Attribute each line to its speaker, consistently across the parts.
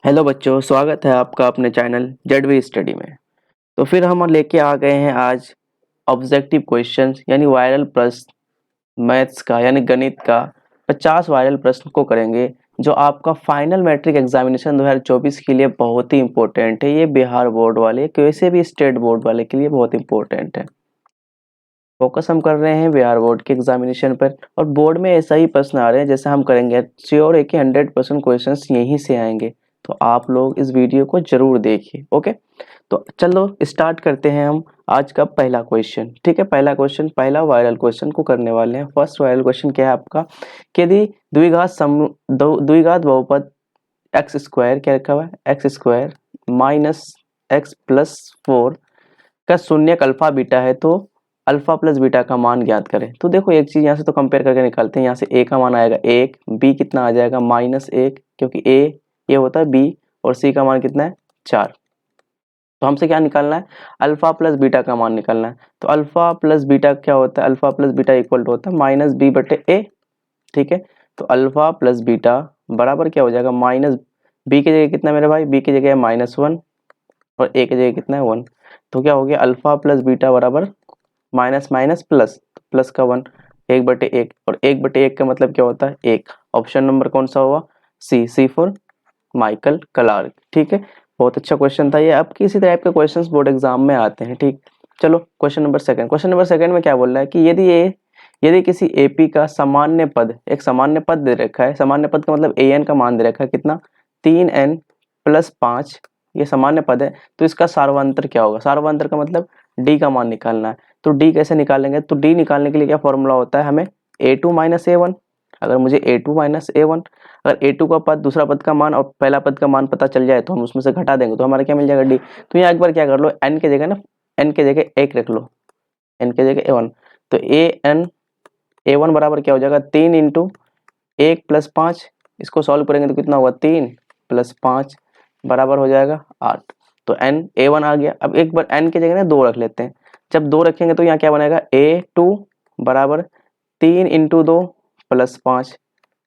Speaker 1: Hello बच्चों, स्वागत है आपका अपने चैनल जेडवी स्टडी में। तो फिर हम लेके आ गए हैं आज ऑब्जेक्टिव क्वेश्चंस यानी वायरल प्रश्न मैथ्स का यानी गणित का 50 वायरल प्रश्न को करेंगे जो आपका फाइनल मैट्रिक एग्जामिनेशन 2024 के लिए बहुत ही इंपॉर्टेंट है। ये बिहार बोर्ड वाले वैसे भी स्टेट बोर्ड वाले के लिए बहुत इंपॉर्टेंट है। फोकस हम कर रहे हैं बिहार बोर्ड के एग्जामिनेशन पर और बोर्ड में ऐसा ही प्रश्न आ रहे हैं जैसे हम करेंगे। श्योर है कि 100% क्वेश्चन यहीं से आएंगे, तो आप लोग इस वीडियो को जरूर देखिए। ओके, तो चलो स्टार्ट करते हैं हम आज का पहला क्वेश्चन। ठीक है, पहला क्वेश्चन, पहला वायरल क्वेश्चन को करने वाले हैं। फर्स्ट वायरल क्वेश्चन क्या है आपका कि यदि द्विघात बहुपद एक्स स्क्वायर क्या रखा हुआ है, x square minus x plus 4 का शून्यक अल्फा बीटा है तो अल्फा प्लस बीटा का मान ज्ञात करें। तो देखो एक चीज यहाँ से तो कंपेयर करके निकालते हैं। यहाँ से ए का मान आएगा 1, बी कितना आ जाएगा -1 क्योंकि ए ये होता है बी, और सी का मान कितना है 4। तो हमसे क्या निकालना है, अल्फा प्लस बीटा का मान निकालना है। तो अल्फा प्लस बीटा क्या होता है, alpha plus beta equal to होता है -b/a। ठीक है, तो अल्फा प्लस बीटा बराबर क्या हो जाएगा माइनस बी की जगह कितना है मेरे भाई, बी की जगह है -1 और ए की जगह कितना है 1। तो क्या हो गया, अल्फा प्लस बीटा बराबर माइनस माइनस प्लस, प्लस का 1, 1/1, और 1/1 का मतलब क्या होता है 1। ऑप्शन नंबर कौन सा हुआ, सी फॉर माइकल क्लार्क। ठीक है, बहुत अच्छा क्वेश्चन था ये। अब किसी टाइप के क्वेश्चंस बोर्ड एग्जाम में आते हैं। ठीक, चलो question number second. Question number second में क्या बोल रहा है कि यदि किसी एपी का सामान्य पद, एक सामान्य पद दे रखा है, सामान्य पद का मतलब an का मान दे रखा है कितना 3n+5, ये सामान्य पद है, तो इसका सार्वंतर क्या होगा। सार्वंतर का मतलब d का मान निकालना है। तो d कैसे निकालेंगे, तो d निकालने के लिए क्या फॉर्मूला होता है हमें a2 - a1। अगर मुझे a2 - a1, अगर a2 का पद, दूसरा पद का मान और पहला पद का मान पता चल जाए तो हम उसमें से घटा देंगे तो हमारा क्या मिल जाएगा d। तो यहाँ एक बार क्या कर लो, n के जगह ना, n के जगह 1 रख लो, n के जगह a1। तो a1 बराबर क्या हो जाएगा 3 इंटू 1+5। इसको सॉल्व करेंगे तो कितना होगा 3+5 बराबर हो जाएगा 8। तो n a1 आ गया। अब एक बार n की जगह ना 2 रख लेते हैं। जब 2 रखेंगे तो यहाँ क्या बनेगा a2 बराबर 3 इंटू 2 प्लस 5।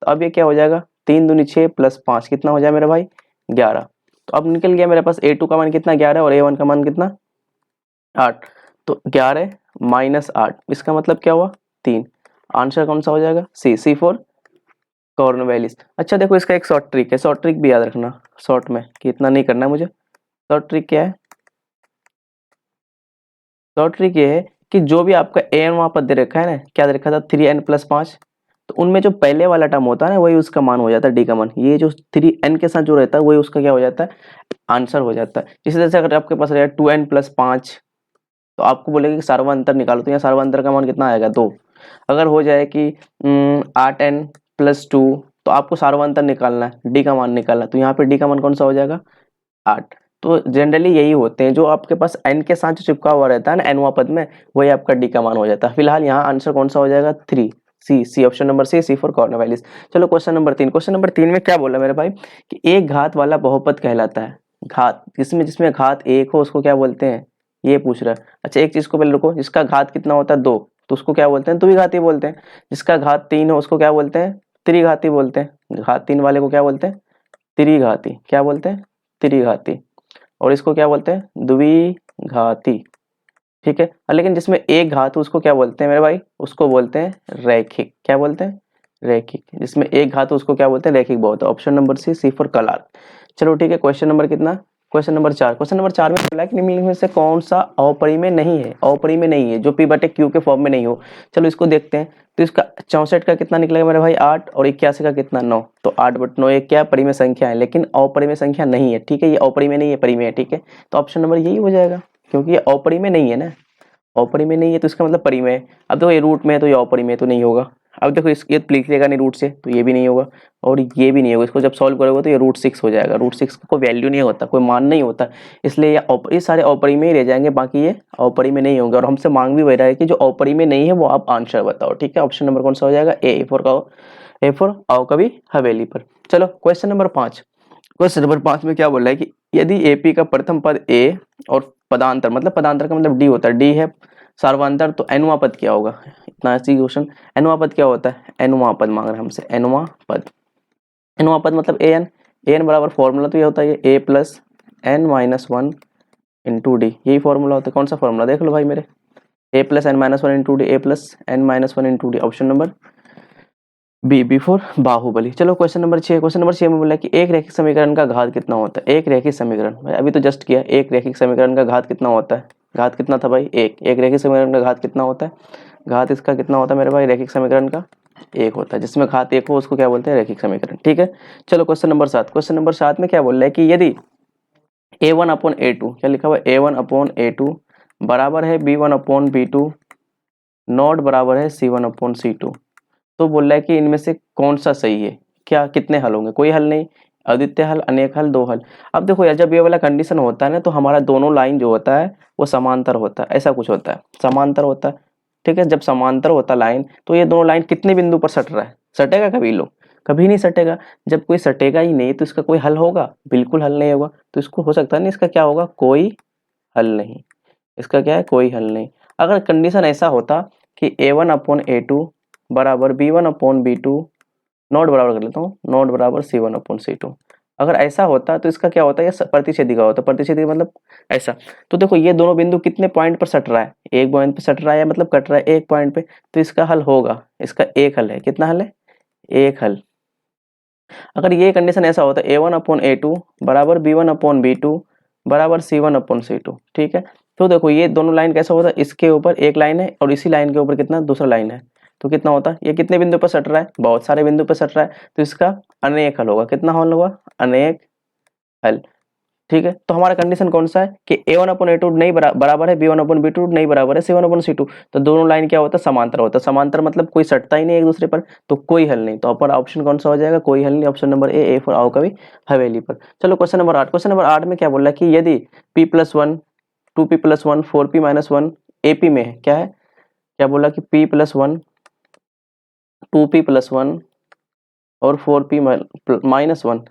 Speaker 1: तो अब ये क्या हो जाएगा 3 दूनी 6 प्लस 5 कितना हो जाए मेरे भाई 11। तो अब निकल गया मेरे पास a2 का मान कितना 11 और a1 का मान कितना 8। तो 11 - 8 इसका मतलब क्या हुआ 3। आंसर कौन सा हो जाएगा सी फॉर कॉर्नवेलिस। अच्छा देखो इसका एक शॉर्ट ट्रिक है, शॉर्ट ट्रिक भी याद रखना शॉर्ट में कि इतना नहीं करना है मुझे। शॉर्ट ट्रिक क्या है, शॉर्ट ट्रिक ये है कि जो भी आपका एन वहां पर दे रखा है ना, क्या दे रखा था 3n+5, तो उनमें जो पहले वाला टर्म होता है ना वही उसका मान हो जाता है डी का मान। ये जो 3n के साथ जो रहता है वही उसका क्या हो जाता है आंसर हो जाता है। इसी तरह से अगर आपके पास रहेगा 2n+5 तो आपको बोलेगा कि सार्वंतर निकालो, तो यहाँ सार्वंतर का मान कितना आएगा 2। अगर हो जाए कि 8n+2 तो आपको सार्वंतर निकालना है, डी का मान निकालना है, तो यहाँ पे डी का मान कौन सा हो जाएगा 8। तो जनरली यही होते हैं, जो आपके पास n के साथ जो चिपका हुआ रहता है ना nवां पद में, वही आपका डी का मान हो जाता है। फिलहाल यहाँ आंसर कौन सा हो जाएगा 3, C option number C for Cornwallis. चलो क्वेश्चन नंबर 3। क्वेश्चन नंबर 3 में क्या बोला मेरे भाई कि एक घात वाला बहुपद कहलाता है। घात जिसमें जिसमें घात 1 हो उसको क्या बोलते हैं, ये पूछ रहा है। अच्छा एक चीज को पहले रुको, जिसका घात कितना होता है 2 तो उसको क्या बोलते हैं द्विघाती बोलते हैं। जिसका घात 3 हो उसको क्या बोलते हैं त्रिघाती बोलते हैं। घात 3 वाले को क्या बोलते हैं त्रिघाती, क्या बोलते हैं त्रिघाती। और इसको क्या बोलते हैं द्विघाती। ठीक है, लेकिन जिसमें एक घात हो उसको क्या बोलते हैं मेरे भाई, उसको बोलते हैं रैखिक। क्या बोलते हैं रैखिक। जिसमें एक घात हो उसको क्या बोलते हैं रैखिक बहुत। ऑप्शन नंबर सी फॉर कलार। चलो ठीक है, क्वेश्चन नंबर कितना, क्वेश्चन नंबर 4। क्वेश्चन नंबर 4 में बोला है कि निम्नलिखित में से कौन सा अपरिमेय नहीं है, अपरिमेय नहीं है जो p/q के फॉर्म में नहीं हो। चलो इसको देखते हैं। तो इसका 64 का कितना निकलेगा मेरे भाई 8 और 81 का कितना 9। तो 8/9 एक क्या परिमेय संख्या है लेकिन अपरिमेय संख्या नहीं है। ठीक है, ये अपरिमेय नहीं है परिमेय है। ठीक है, तो ऑप्शन नंबर यही हो जाएगा क्योंकि ये अपरिमेय नहीं है ना, अपरिमेय नहीं है तो इसका मतलब परिमेय है। अब देखो ये रूट में है तो ये अपरिमेय तो नहीं होगा। अब देखो इस ये लिखेगा नहीं रूट से तो ये भी नहीं होगा और ये भी नहीं होगा। इसको जब सॉल्व करोगे तो ये √6 हो जाएगा। √6 का कोई वैल्यू नहीं होता, कोई मान नहीं होता, इसलिए ये सारे अपरिमेय ही रह जाएंगे, बाकी ये अपरिमेय नहीं होंगे। और हमसे मांग भी वही रहा है कि जो अपरिमेय नहीं है वो आप आंसर बताओ। ठीक है, ऑप्शन नंबर कौन सा हो जाएगा ए फॉर आओ कभी हवेली पर। चलो क्वेश्चन नंबर 5। क्वेश्चन नंबर 5 में क्या बोल रहा है कि यदि एपी का प्रथम पद ए और पदांतर, मतलब पदांतर का मतलब डी होता है, डी है सार्वंतर, तो एनवां पद क्या होगा। इतना ऐसी क्वेश्चन, एनवां पद क्या होता है, एनवां पद मांग रहे हैं हमसे, एनवां पद। एनवां पद मतलब ए एन, ए एन बराबर फॉर्मूला तो ये होता है a plus n minus one into d, यही फॉर्मूला होता है। कौन सा फॉर्मूला देख लो भाई मेरे, a plus n minus one into d, a plus n minus one into d, option number b, b for Baahubali. चलो क्वेश्चन नंबर 6, क्वेश्चन नंबर 6 में बोला कि एक रैखिक समीकरण का घात कितना होता है। एक रैखिक समीकरण, भाई अभी तो जस्ट किया, एक रैखिक समीकरण का घात कितना होता है, घात कितना था भाई एक रैखिक समीकरण का घात कितना होता है, घात इसका कितना होता है मेरे भाई, रैखिक समीकरण का एक होता है, जिसमें घात एक हो उसको क्या बोलते हैं, रैखिक समीकरण। ठीक है, चलो क्वेश्चन नंबर 7, क्वेश्चन नंबर 7 में क्या बोल रहा है कि यदि a1 अपॉन a2, क्या लिखा हुआ है, a1 अपॉन a2 बराबर है b1 अपॉन b2 नॉट बराबर है c1 अपॉन c2, तो बोल रहा है कि इनमें से कौन सा सही है, क्या कितने हल होंगे, कोई हल नहीं, अद्वितीय हल, अनेक हल, दो हल। अब देखो यार, जब ये वाला कंडीशन होता है ना, तो हमारा दोनों लाइन जो होता है वो समांतर होता है, ऐसा कुछ होता है, समांतर होता है। ठीक है, जब समांतर होता लाइन, तो ये दोनों लाइन कितने बिंदु पर सट रहा है, सटेगा कभी लो, कभी नहीं सटेगा। जब कोई सटेगा ही नहीं तो इसका कोई हल होगा, बिल्कुल हल नहीं होगा। तो इसको हो सकता है नहीं, इसका क्या होगा, कोई हल नहीं, इसका क्या है, कोई हल नहीं। अगर कंडीशन ऐसा होता कि a1 अपॉन a2 बराबर b1 अपॉन b2 नॉट बराबर कर लेता हूँ, नॉट बराबर c1 अपॉन c2, अगर ऐसा होता तो इसका क्या होता है, ये प्रतिच्छेदी का होता, प्रतिच्छेदी मतलब ऐसा। तो देखो ये दोनों बिंदु कितने पॉइंट पर सट रहा है, एक पॉइंट पे सट रहा है, मतलब कट रहा है एक पॉइंट पे, तो इसका हल होगा, इसका एक हल है, कितना हल है, एक हल। अगर ये कंडीशन ऐसा होता है a1 अपॉन a2 बराबर b1 अपॉन b2 बराबर c1 अपॉन c2, ठीक है। तो देखो ये दोनों लाइन कैसा होता है, इसके ऊपर एक लाइन है और इसी लाइन के ऊपर कितना, दूसरा लाइन है, तो कितना होता है, ये कितने बिंदु पर सट रहा है, बहुत सारे बिंदु पर सट रहा है, तो इसका अनेक हल होगा, कितना हल होगा, अनेक हल। ठीक है, तो हमारा कंडीशन कौन सा है कि a1 अपॉन a2 नहीं बराबर है b1 अपॉन b2 नहीं बराबर है c1 अपॉन c2, तो दोनों लाइन क्या होता है, समांतर होता है, समांतर मतलब कोई सटता ही नहीं एक दूसरे पर, तो कोई हल नहीं। तो अपर ऑप्शन कौन सा हो जाएगा, कोई हल नहीं, ऑप्शन नंबर ए फॉर आओ कभी हवेली पर। चलो क्वेश्चन नंबर 8, क्वेश्चन नंबर 8 में क्या बोल रहा है कि यदि p plus one 2p plus one 4p minus one AP में है, क्या है, क्या बोला कि p plus one 2p plus one और 4p माइनस वन,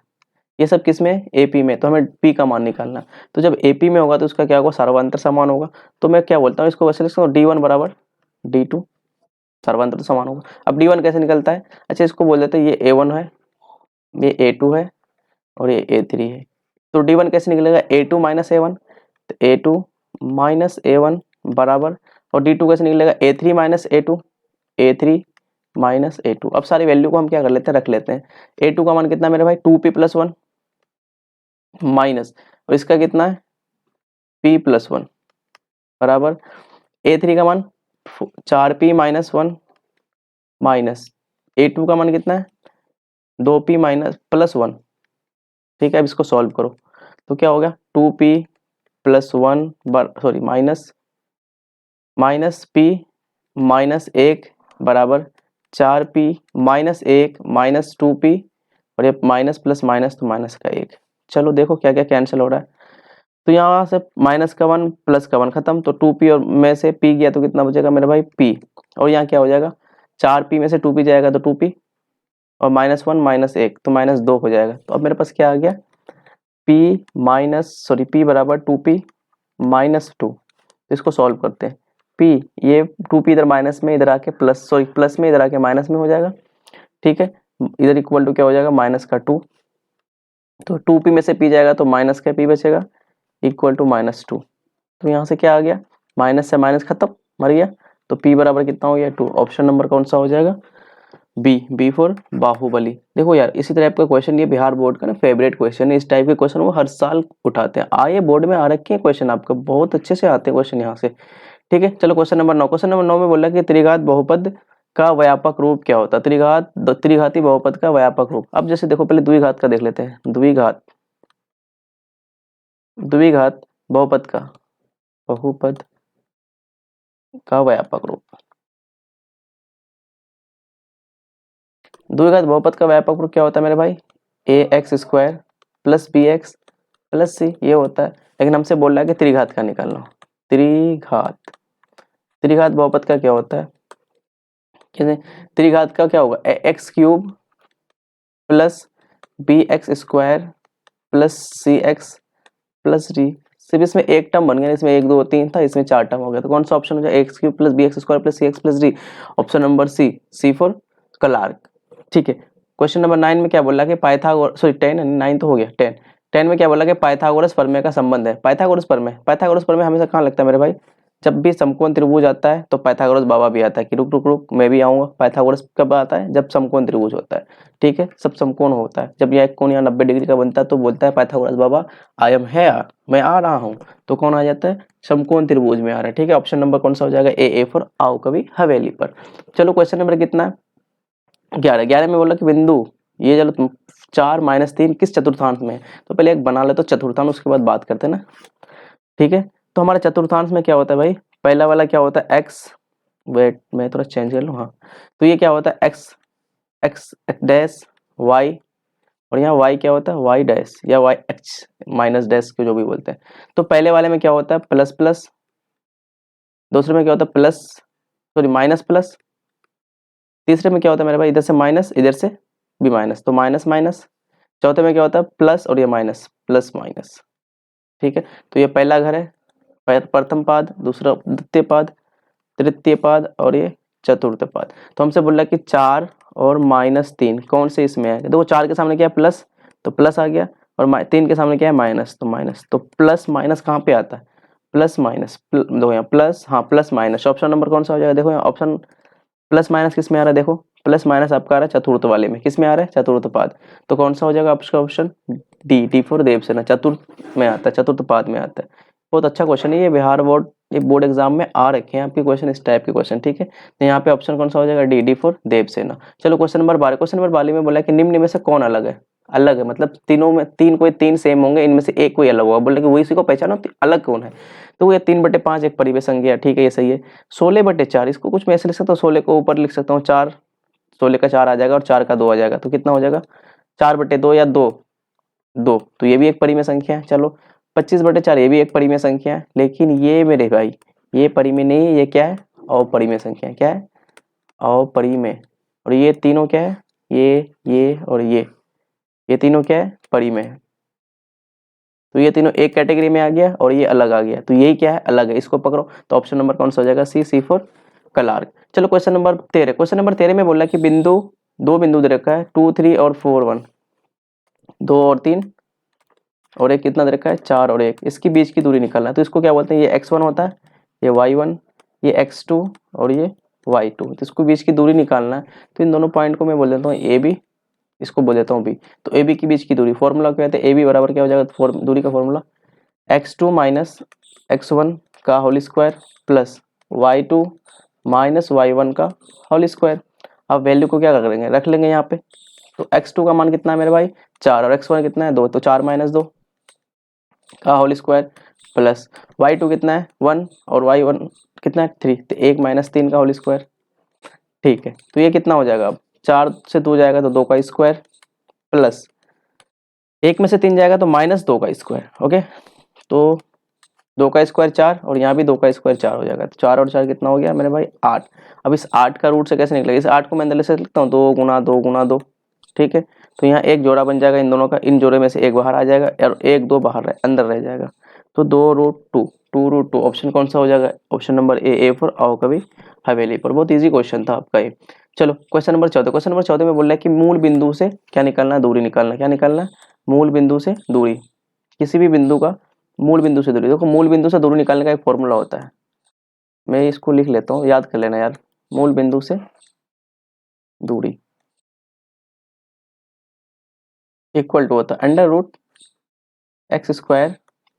Speaker 1: ये सब किस में, एपी में, तो हमें पी का मान निकालना। तो जब एपी में होगा तो उसका क्या होगा, सर्वांतर समान होगा। तो मैं क्या बोलता हूँ इसको, वैसे लिखता हूँ डी1 बराबर डी2, सर्वांतर तो समान होगा। अब डी1 कैसे निकलता है, अच्छा इसको बोल देते हैं ये ए1 है, ये ए2 है और ये ए3 है। तो डी1 कैसे निकलेगा, ए2 माइनस ए1, तो ए2 माइनस ए1 बराबर, और डी2 कैसे निकलेगा, A3 minus A2, A3 minus A2. अब सारी वैल्यू को हम क्या कर लेते हैं, रख लेते हैं। ए2 का मान कितना मेरे भाई, 2p प्लस वन माइनस, और इसका कितना है, p प्लस वन बराबर a3 का मान 4p minus one minus a2 का मान कितना है, 2p माइनस प्लस वन। ठीक है, अब इसको सॉल्व करो तो क्या हो गया, 2p plus one sorry minus p minus एक बराबर 4p माइनस एक माइनस 2p, और ये माइनस प्लस माइनस तो माइनस का एक। चलो देखो क्या क्या कैंसिल हो रहा है, तो यहाँ से माइनस का वन प्लस का वन खत्म, तो 2p और में से p गया तो कितना बचेगा मेरे भाई p, और यहाँ क्या हो जाएगा, 4p में से 2p जाएगा तो 2p, और माइनस वन माइनस एक तो माइनस दो हो जाएगा। तो अब मेरे पास क्या आ गया, p बराबर 2p माइनस टू। इसको सॉल्व करते हैं, p ये 2p इधर माइनस में, इधर आके प्लस में, इधर आके माइनस में हो जाएगा। ठीक है, इधर इक्वल टू क्या हो जाएगा, माइनस का 2, तो 2p में से p जाएगा तो माइनस का p बचेगा इक्वल टू माइनस टू। तो यहाँ से क्या आ गया, माइनस से माइनस खत्म, मर गया, तो p बराबर कितना हो गया, 2। ऑप्शन नंबर कौन सा हो जाएगा, बी फॉर बाहुबली। देखो यार इसी टाइप का क्वेश्चन, ये बिहार बोर्ड का ना फेवरेट क्वेश्चन है, इस टाइप के क्वेश्चन वो हर साल उठाते हैं, आए बोर्ड में आ रखे हैं क्वेश्चन, आपका बहुत अच्छे से आते हैं क्वेश्चन यहाँ से। ठीक है, चलो क्वेश्चन नंबर 9, क्वेश्चन नंबर 9 में बोला कि त्रिघात बहुपद का व्यापक रूप क्या होता है, त्रिघाती बहुपद का व्यापक रूप। अब जैसे देखो पहले द्विघात का देख लेते हैं, द्विघात बहुपद का व्यापक रूप, द्विघात बहुपद का व्यापक रूप क्या होता है मेरे भाई, a x square plus b x plus c, ये होता है। लेकिन हमसे बोल रहा है कि त्रिघात का निकालना, त्रिघात बहुपद का क्या होता है, कैसे, त्रिघात का क्या होगा, x cube plus b x square plus c x plus d. सिर्फ इसमें एक टर्म बन गया, इसमें 1 2 3 था, इसमें 4 टर्म हो गया, तो कौन सा ऑप्शन हो जाए, x cube plus b x square plus c x plus d, option number C for Clark. ठीक है, क्वेश्चन नंबर 9 में क्या बोला कि पाइथागोरस, सॉरी 10 9 तो हो गया, 10 में क्या बोला कि पाइथागोरस प्रमेय का संबंध है। पाइथागोरस प्रमेय हमेशा कहाँ लगता है मेरे भाई, जब भी समकोण त्रिभुज आता है तो पाइथागोरस बाबा भी आता है कि रुक रुक रुक मैं भी आऊंगा। पाइथागोरस कब आता है, जब समकोण त्रिभुज होता है, ठीक है, सब समकोण होता है, जब यह एक कोण यहाँ 90 डिग्री का बनता है तो बोलता है पाइथागोरस बाबा आई एम है, मैं आ रहा हूँ, तो कौन आ जाता है, समकोण त्रिभुज में आ रहा है, ठीक है। ऑप्शन नंबर कौन सा हो जाएगा, ए फॉर आओ कभी हवेली पर। चलो क्वेश्चन नंबर कितना है, 11 में बोला कि बिंदु ये, चलो तुम 4 - 3 किस चतुर्थांश में है, तो पहले एक बना ले तो चतुर्थांश, उसके बाद बात करते हैं ना, ठीक है। तो हमारे चतुर्थांश में क्या होता है भाई, पहला वाला क्या होता है एक्स, वेट मैं थोड़ा चेंज कर लूँ, हाँ, तो ये क्या होता है एक्स, एक्स डैश वाई, और यहाँ वाई क्या होता है वाई डैश या वाई एक्स माइनस डैश को जो भी बोलते हैं। तो पहले वाले में क्या होता है प्लस प्लस, दूसरे में क्या होता है प्लस, सॉरी माइनस प्लस, तीसरे में क्या होता है मेरे भाई इधर से माइनस इधर से भी माइनस, तो माइनस माइनस, चौथे में क्या होता है प्लस और ये माइनस प्लस माइनस, ठीक है। तो ये पहला घर है, प्रथम पाद, दूसरा द्वितीय पाद, तृतीय पाद और ये चतुर्थ पाद। तो हमसे बोल रहा है कि 4 और -3 कौन से इसमें है, देखो 4 के सामने क्या है प्लस, तो प्लस आ गया, और 3 के सामने क्या है माइनस, तो माइनस, तो प्लस माइनस कहाँ पे आता है, प्लस माइनस, देखो यहाँ प्लस, हाँ प्लस माइनस, ऑप्शन नंबर कौन सा हो जाएगा, देखो यहाँ ऑप्शन प्लस माइनस किस में आ रहा है, देखो प्लस माइनस आपका आ रहा है चतुर्थ वाले में, किस में आ रहा है चतुर्थ पाद, तो कौन सा हो जाएगा आपका ऑप्शन डी फॉर देवसेना, चतुर्थ में आता है, चतुर्थ पाद में आता है। बहुत अच्छा क्वेश्चन है ये, बिहार बोर्ड ये बोर्ड एग्जाम में आ रखे हैं आपके क्वेश्चन, इस टाइप के क्वेश्चन, ठीक है। तो यहाँ पे ऑप्शन कौन सा हो जाएगा डी फॉर देवसेना। चलो क्वेश्चन नंबर 12, क्वेश्चन नंबर 12 में बोला कि निम्न में से कौन अलग है, अलग है मतलब तीनों में तीन सेम होंगे, इनमें से एक कोई अलग होगा, बोले कि वही इसी को पहचानो अलग कौन है, तो ये 3/5 एक परिवेश संख्या, ठीक है ये सही है। 16/4 इसको कुछ मैं ऐसे लिख सकता हूँ, 16 को ऊपर लिख सकता हूँ 4, 16 का 4 आ जाएगा और 4 का 2 आ जाएगा, तो कितना हो जाएगा 4/2 या 2, तो ये भी एक परिमेय संख्या है। चलो 25/4 ये भी एक परिमेय संख्या है, लेकिन ये मेरे भाई ये परिमेय नहीं है, ये क्या है अपरिमेय संख्या है, क्या है अपरिमेय, और ये तीनों क्या है ये और ये तीनों क्या है परिमेय है, तो ये तीनों एक कैटेगरी में आ गया और ये अलग आ गया, तो यही क्या है अलग है, इसको पकड़ो, तो ऑप्शन नंबर कौन सा हो जाएगा सी फॉर कलार्क। चलो क्वेश्चन नंबर 13, क्वेश्चन नंबर 13 में बोला कि दो बिंदु दे रखा है 2 3 और 4 1, 2 और 3 और एक कितना दे रखा है 4 और 1, इसकी बीच की दूरी निकालना है, तो इसको क्या बोलते हैं, ये x1 होता है, ये y1, ये x2 और ये y2, तो इसको बीच की दूरी निकालना है। तो इन दोनों पॉइंट को मैं बोल देता हूँ ए बी, इसको बोल देता हूँ बी, तो ए बी की बीच की दूरी फॉर्मूला क्या है, ए बी बराबर क्या हो जाएगा, दूरी का फॉर्मूला x2 - x1 का whole square plus y2 - y1 का होल स्क्वायर। अब वैल्यू को क्या करेंगे, रख लेंगे यहाँ पे, तो x2 का मान कितना है मेरे भाई 4 और x1 कितना है 2, तो 4 - 2 का होल स्क्वायर प्लस y2 कितना है 1 और y1 कितना है 3, तो 1 - 3 का होल स्क्वायर, ठीक है। तो ये कितना हो जाएगा, अब 4 से 2 जाएगा तो 2 का स्क्वायर प्लस 1 में से 3 जाएगा तो -2 का स्क्वायर, ओके। तो 2 का स्क्वायर 4 और यहाँ भी 2 का स्क्वायर 4 हो जाएगा, तो 4 और 4 कितना हो गया मेरे भाई 8। अब इस 8 का रूट से कैसे निकलेगा, इस 8 को मैं अंदर से लिखता हूँ 2 × 2 × 2, ठीक है। तो यहाँ एक जोड़ा बन जाएगा इन दोनों का, इन जोड़े में से एक बाहर आ जाएगा और 1 2 बाहर अंदर रह जाएगा, तो 2√2, 2√2 ऑप्शन कौन सा हो जाएगा, ऑप्शन नंबर ए फॉर आओ कभी हवेली पर। बहुत ईजी क्वेश्चन था आपका ये। चलो क्वेश्चन नंबर 14, क्वेश्चन नंबर 14 में बोल रहा है कि मूल बिंदु से क्या निकालना है, दूरी निकालना, क्या निकालना है मूल बिंदु से दूरी, किसी भी बिंदु का मूल बिंदु से दूरी, देखो मूल बिंदु से दूरी निकालने का एक फॉर्मूला होता है, मैं इसको लिख लेता हूँ याद कर लेना यार, मूल बिंदु से दूरी इक्वल टू होता है √x²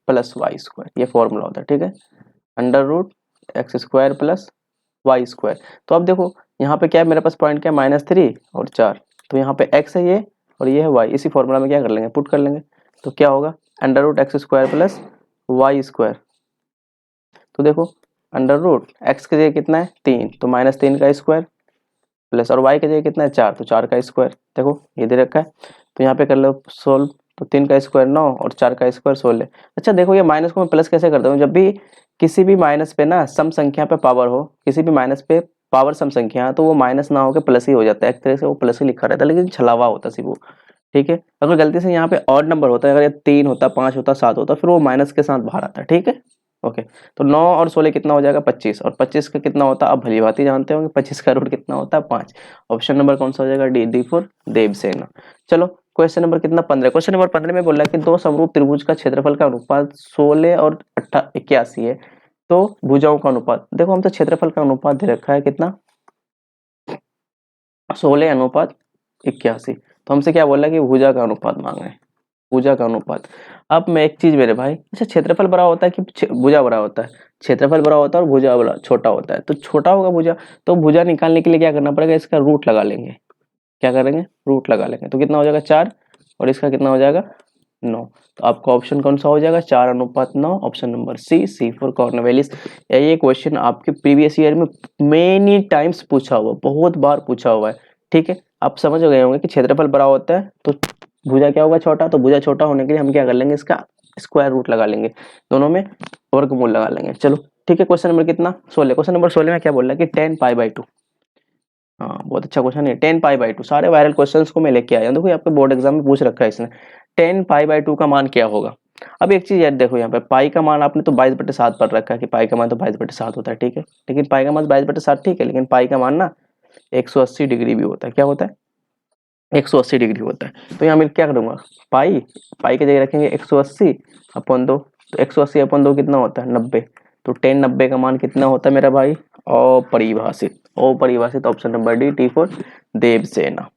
Speaker 1: + y², ये फॉर्मूला होता है, ठीक है, √x² + y²। तो अब देखो यहाँ पे क्या है मेरे पास पॉइंट क्या है -3 और 4, तो यहाँ पे x है ये और ये है y, इसी फॉर्मूला में क्या कर लेंगे पुट कर लेंगे, तो क्या होगा √x² + y²। तो देखो x की जगह कितना है 3, तो -3 का स्क्वायर प्लस और y की जगह कितना है 4, तो 4 का स्क्वायर, देखो ये दे रखा है, तो यहाँ पे कर लो सोल्व, तो 3 का स्क्वायर 9 और 4 का स्क्वायर 16। अच्छा देखो ये माइनस को मैं प्लस कैसे करता हूँ, जब भी किसी भी माइनस पे ना सम संख्या पे पावर हो, किसी भी माइनस पे पावर सम संख्या है, तो वो माइनस ना होकर प्लस ही हो जाता है, एक तरह से वो प्लस ही लिखा रहता है, लेकिन छलावा होता है सिर्फ वो, ठीक है। अगर गलती से यहाँ पे ऑड नंबर होता है, अगर ये 3 होता 5 होता 7 होता, फिर वो माइनस के साथ बाहर आता है, ठीक है, ओके, तो 9 और 16 कितना हो जाएगा 25, और 25 का कितना होता है आप भली भांति जानते होंगे, 25 का रूट कितना होता है 5। ऑप्शन नंबर कौन सा हो जाएगा डी फॉर देवसेना। चलो क्वेश्चन नंबर कितना 15, क्वेश्चन नंबर 15 में बोला कि दो समरूप त्रिभुज का क्षेत्रफल का अनुपात 16 और 81 है, तो भुजाओं का अनुपात, देखो हम तो क्षेत्रफल का अनुपात दे रखा है कितना 16:81, तो हमसे क्या बोला कि भुजा का अनुपात मांगा है, भुजा का अनुपात। अब मैं एक चीज मेरे भाई, अच्छा क्षेत्रफल बड़ा होता है कि भुजा बड़ा होता है, क्षेत्रफल बड़ा होता है और भुजा बड़ा छोटा होता है, तो छोटा होगा भुजा, तो भुजा निकालने के लिए क्या करना पड़ेगा, इसका रूट लगा लेंगे, क्या करेंगे रूट लगा लेंगे, तो कितना हो जाएगा 4, और इसका कितना हो जाएगा 9। तो आपका ऑप्शन कौन सा हो जाएगा 4:9, option number C for Cornwallis. ये क्वेश्चन आपके प्रीवियस ईयर में मेनी टाइम्स पूछा हुआ, बहुत बार पूछा हुआ है, ठीक है। आप समझ गए होंगे कि क्षेत्रफल बड़ा होता है तो भुजा क्या होगा छोटा, तो भुजा छोटा होने के लिए हम क्या कर लेंगे, इसका स्क्वायर रूट लगा लेंगे, दोनों में वर्गमूल लगा लेंगे। चलो ठीक है, क्वेश्चन नंबर कितना 16, क्वेश्चन नंबर 16 में क्या बोल रहा है कि 10π/2, हाँ बहुत अच्छा क्वेश्चन है, 10π/2, सारे वायरल क्वेश्चंस को मैं लेके आया हूँ, देखो आपके बोर्ड एग्जाम में पूछ रखा है इसने, 10π/2 का मान क्या होगा। अब एक चीज याद देखो, यहाँ पे पाई का मान आपने तो 22/7 पढ़ रखा है कि पाई का मान तो 22/7 होता है, ठीक है, लेकिन पाई का मान 22/7 ठीक है, लेकिन पाई का मान ना 180 डिग्री भी होता है, क्या होता है 180 डिग्री होता है। तो यहाँ मैं क्या करूंगा, पाई पाई की जगह रखेंगे 180/2, तो 180/2 कितना होता है 90, तो 10/90 का मान कितना होता है मेरा भाई अपरिभाषित, अपरिभाषित, option number D for Devasena.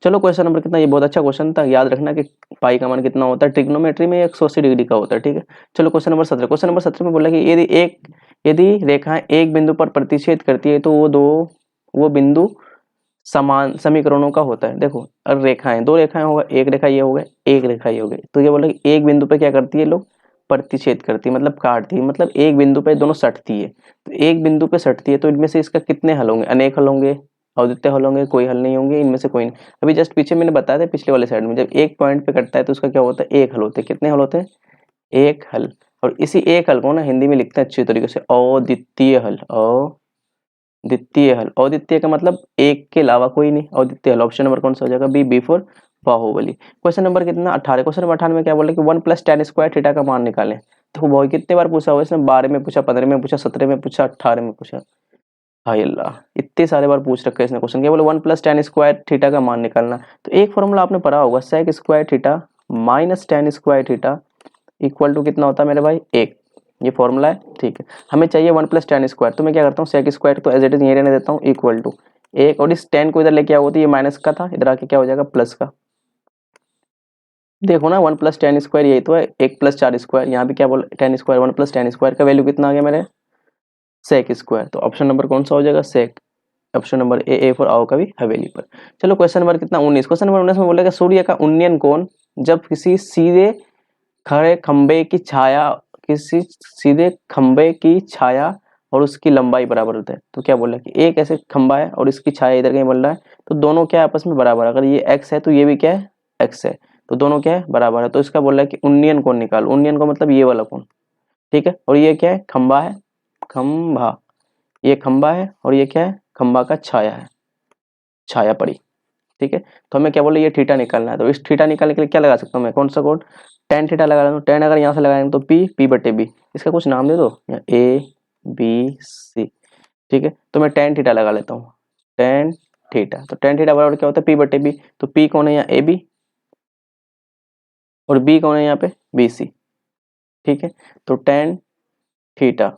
Speaker 1: चलो क्वेश्चन नंबर कितना, ये बहुत अच्छा क्वेश्चन था, याद रखना कि पाई का मान कितना होता है ट्रिग्नोमेट्री में 180 डिग्री का होता है, ठीक है। चलो क्वेश्चन नंबर 17, क्वेश्चन नंबर 17 में बोला कि यदि रेखाएं एक बिंदु पर प्रतिच्छेद करती है तो वो बिंदु समान समीकरणों का होता है। देखो और रेखाएं, दो रेखाएं होगा, एक रेखा ये हो गए, एक रेखा ये हो गई, तो ये बोला कि एक बिंदु पे क्या करती है लोग प्रतिच्छेद करती है, मतलब काटती है, मतलब एक बिंदु पे दोनों सटती है, तो एक बिंदु पे सटती है, तो इनमें से इसका कितने हल होंगे, अनेक हल होंगे, अद्वितीय हल होंगे, कोई हल नहीं होंगे, इनमें से कोई नहीं। अभी जस्ट पीछे मैंने बताया था पिछले वाले साइड में, जब एक पॉइंट पे कटता है तो उसका क्या होता है एक हल होते हैं, कितने हल होते हैं एक हल, और इसी एक हल को ना हिंदी में लिखते हैं अच्छी तरीके से अद्वितीय हल, द्वितीय हल, अद्वितीय का मतलब एक के अलावा कोई नहीं, अद्वितीय हल। ऑप्शन नंबर कौन सा हो जाएगा B for Baahubali. Question number कितना 18, क्वेश्चन नंबर 18 में क्या बोले कि 1 + tan² थीटा का मान निकालें। तो बहुत कितने बार पूछा हुआ इसने, 12 में पूछा, 15 में पूछा, 17 में पूछा, 18 में पूछा, हाय अल्लाह इतने सारे बार पूछ रखा है इसने क्वेश्चन, क्या बोले 1 + tan² थीटा का मान निकालना। तो एक फॉर्मूला आपने पढ़ा होगा sec² theta minus tan² theta equal to कितना होता है मेरे भाई एक, ये फॉर्मूला है, ठीक है। हमें चाहिए 1 + tan², तो मैं क्या करता हूँ sec² तो एज इट इज यही रहने देता हूँ इक्वल टू एक, और इस tan को इधर लेके आओ तो ये माइनस का था, इधर आके क्या हो जाएगा प्लस का। देखो ना 1 + tan² यही तो है, 1 + 4², यहाँ पे क्या बोल tan², 1 + tan² का वैल्यू कितना आ गया मेरे sec², तो ऑप्शन नंबर कौन सा हो जाएगा सेक, ऑप्शन नंबर ए फॉर आओ कभी हवेली पर। चलो क्वेश्चन नंबर कितना 19, क्वेश्चन नंबर 19 में बोलेगा सूर्य का उन्नयन कोण जब किसी सीधे खड़े खंबे की छाया, किसी सीधे खंबे की छाया और उसकी लंबाई बराबर होता है। तो क्या बोला कि एक ऐसे खंबा है और इसकी छाया इधर कहीं बन रहा है, तो दोनों क्या है आपस में बराबर, अगर ये x है तो ये भी क्या है x है, तो दोनों क्या है बराबर है, तो इसका बोला है कि उन्नयन कोण निकाल, उन्नयन को मतलब ये वाला कोण, ठीक है। और ये क्या है खंबा है, खंबा, ये खंबा है और ये क्या है खंबा का छाया है, छाया पड़ी, ठीक है। तो हमें क्या बोले ये थीटा निकालना है, तो इस थीटा निकालने के लिए क्या लगा सकता हूँ मैं, कौन सा कोड tan थीटा लगा दूँ, tan अगर यहाँ से लगाएंगे तो p/b, इसका कुछ नाम दे दो a b c, ठीक है। तो मैं tan थीटा लगा लेता हूँ, tan थीटा, तो tan थीटा बराबर क्या होता है p/b, तो p कौन है यहाँ a b और b कौन है यहाँ पे b c, ठीक है। तो tan थीटा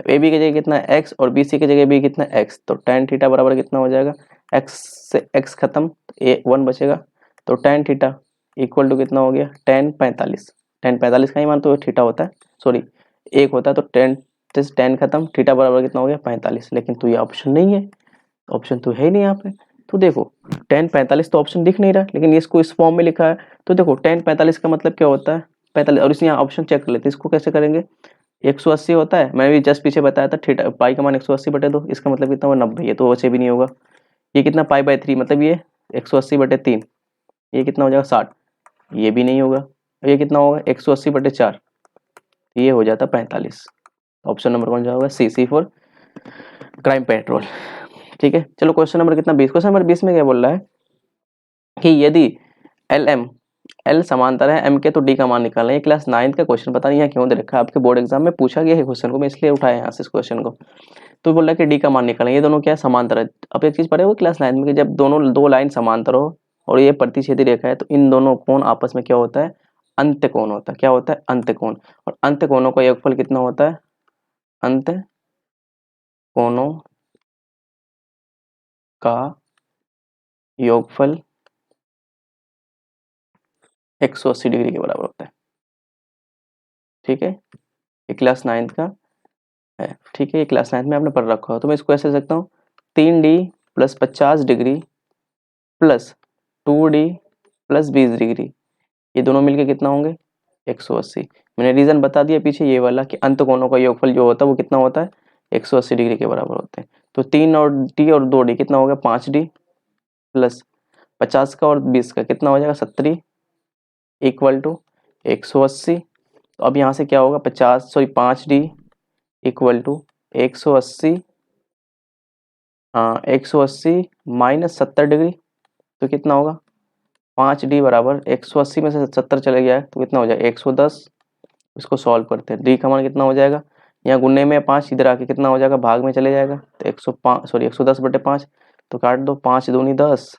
Speaker 1: ए बी की जगह कितना है x और बी सी की जगह भी कितना है x, तो tan थीटा बराबर कितना हो जाएगा x से x खत्म, ए 1 बचेगा, तो tan थीटा इक्वल टू कितना हो गया tan 45, tan 45 का ही मान तो थीटा होता है, सॉरी एक होता है, तो tan खत्म, थीटा बराबर कितना हो गया 45, लेकिन तो ये ऑप्शन नहीं है, ऑप्शन तो है ही नहीं यहाँ पे। तो देखो tan 45 तो ऑप्शन दिख नहीं रहा, लेकिन इसको इस फॉर्म में लिखा है, तो देखो tan 45 का मतलब क्या होता है 45, और इस यहाँ ऑप्शन चेक कर लेते हैं, इसको कैसे करेंगे 180 होता है, मैंने भी जस्ट पीछे बताया था थीटा पाई का मान 180/2, इसका मतलब कितना हुआ 90, ये तो वैसे भी नहीं होगा। ये कितना π/3 मतलब ये 180/3, ये कितना हो जाएगा 60, ये भी नहीं होगा। ये कितना होगा 180/4, ये हो जाता 45। ऑप्शन नंबर कौन सा होगा सी फॉर क्राइम पेट्रोल, ठीक है। चलो क्वेश्चन नंबर कितना 20, क्वेश्चन नंबर 20 में क्या बोल रहा है कि यदि एल एम एल समांतर है एम के, तो डी का मान निकालना है। ये क्लास 9th का क्वेश्चन, पता नहीं यहाँ क्यों दे रखा है, आपके बोर्ड एग्जाम में पूछा गया है क्वेश्चन को, मैं इसलिए उठाया यहाँ से इस क्वेश्चन को। तो बोल रहा है कि डी का मान निकालना है, ये दोनों क्या है, समांतर है। अब एक चीज पढ़े हो क्लास 9th में कि जब दोनों दो लाइन समांतर हो और ये प्रतिच्छेदी रेखा है, तो इन दोनों कोण आपस में क्या होता है, अंत्य कोण होता है। क्या होता है, अंत्य कोण। और अंत्य कोणों का योगफल कितना होता है, अंत्य कोणों का योगफल 180 डिग्री के बराबर होता है। ठीक है, ये क्लास 9th का है। ठीक है, ये क्लास 9th में आपने पढ़ रखा हो, तो मैं इसको ऐसे लिख सकता हूँ 3D plus 50 degree plus 2D plus 20 degree, ये दोनों मिलके कितना होंगे, 180। मैंने रीजन बता दिया पीछे ये वाला कि अंत कोणों का योगफल जो होता है वो कितना होता है, 180 डिग्री के बराबर होते हैं। तो 3 और डी और 2D कितना हो गया, 5D प्लस 50 का और 20 का कितना हो जाएगा, 70 इक्वल टू 180। तो अब यहाँ से क्या होगा, 5D इक्वल टू 180, हाँ 180 माइनस 70 डिग्री, तो कितना होगा, 5D बराबर 180 में से 70 चले गया है तो कितना हो जाएगा, 110। इसको सॉल्व करते हैं, डी का मान कितना हो जाएगा, यहाँ गुणने में 5, इधर आके कितना हो जाएगा, भाग में चले जाएगा, तो 110/5, तो काट दो, 5 दूनी 10,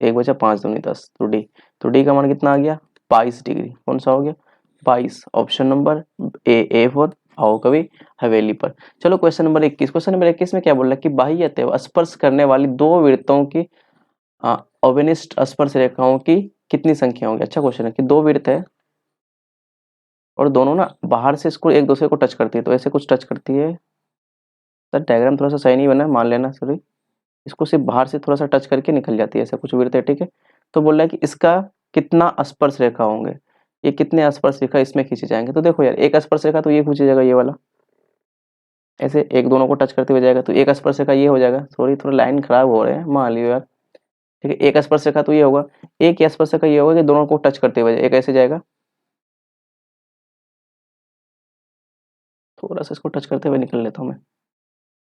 Speaker 1: एक बचा 5 दूनी 10, तो डी का मान कितना आ गया, 22 डिग्री। कौन सा हो गया, 22। ऑप्शन नंबर ए फॉर आओ कभी हवेली पर। चलो क्वेश्चन नंबर 21। क्वेश्चन नंबर 21 में क्या बोल रहा है कि बाह्यतः स्पर्श करने वाली दो वृत्तों की अवनिष्ठ स्पर्श रेखाओं की कितनी संख्या होगी। अच्छा क्वेश्चन है कि दो वृत्त है और दोनों ना बाहर से इसको एक दूसरे को टच करती है, तो ऐसे कुछ टच करती है। सर डायग्राम थोड़ा सा सही नहीं बना है, मान लेना सॉरी। इसको सिर्फ बाहर से थोड़ा सा टच करके निकल जाती है, ऐसा कुछ वृत्त है। ठीक है, तो बोल रहा है कि इसका कितना स्पर्श रेखा होंगे, ये कितने स्पर्श रेखा इसमें खींचे जाएंगे। तो देखो यार, एक स्पर्श रेखा तो ये खींची जाएगा, ये वाला ऐसे एक दोनों को टच करते हुए जाएगा, तो एक स्पर्श रेखा ये हो जाएगा। सॉरी थोड़ा लाइन खराब हो रहे हैं, मान लियो यार। ठीक है, एक स्पर्श रेखा तो ये होगा, एक ही स्पर्श रेखा ये होगा कि दोनों को टच करते हुए एक ऐसे जाएगा, थोड़ा सा इसको टच करते हुए निकल लेता हूँ मैं,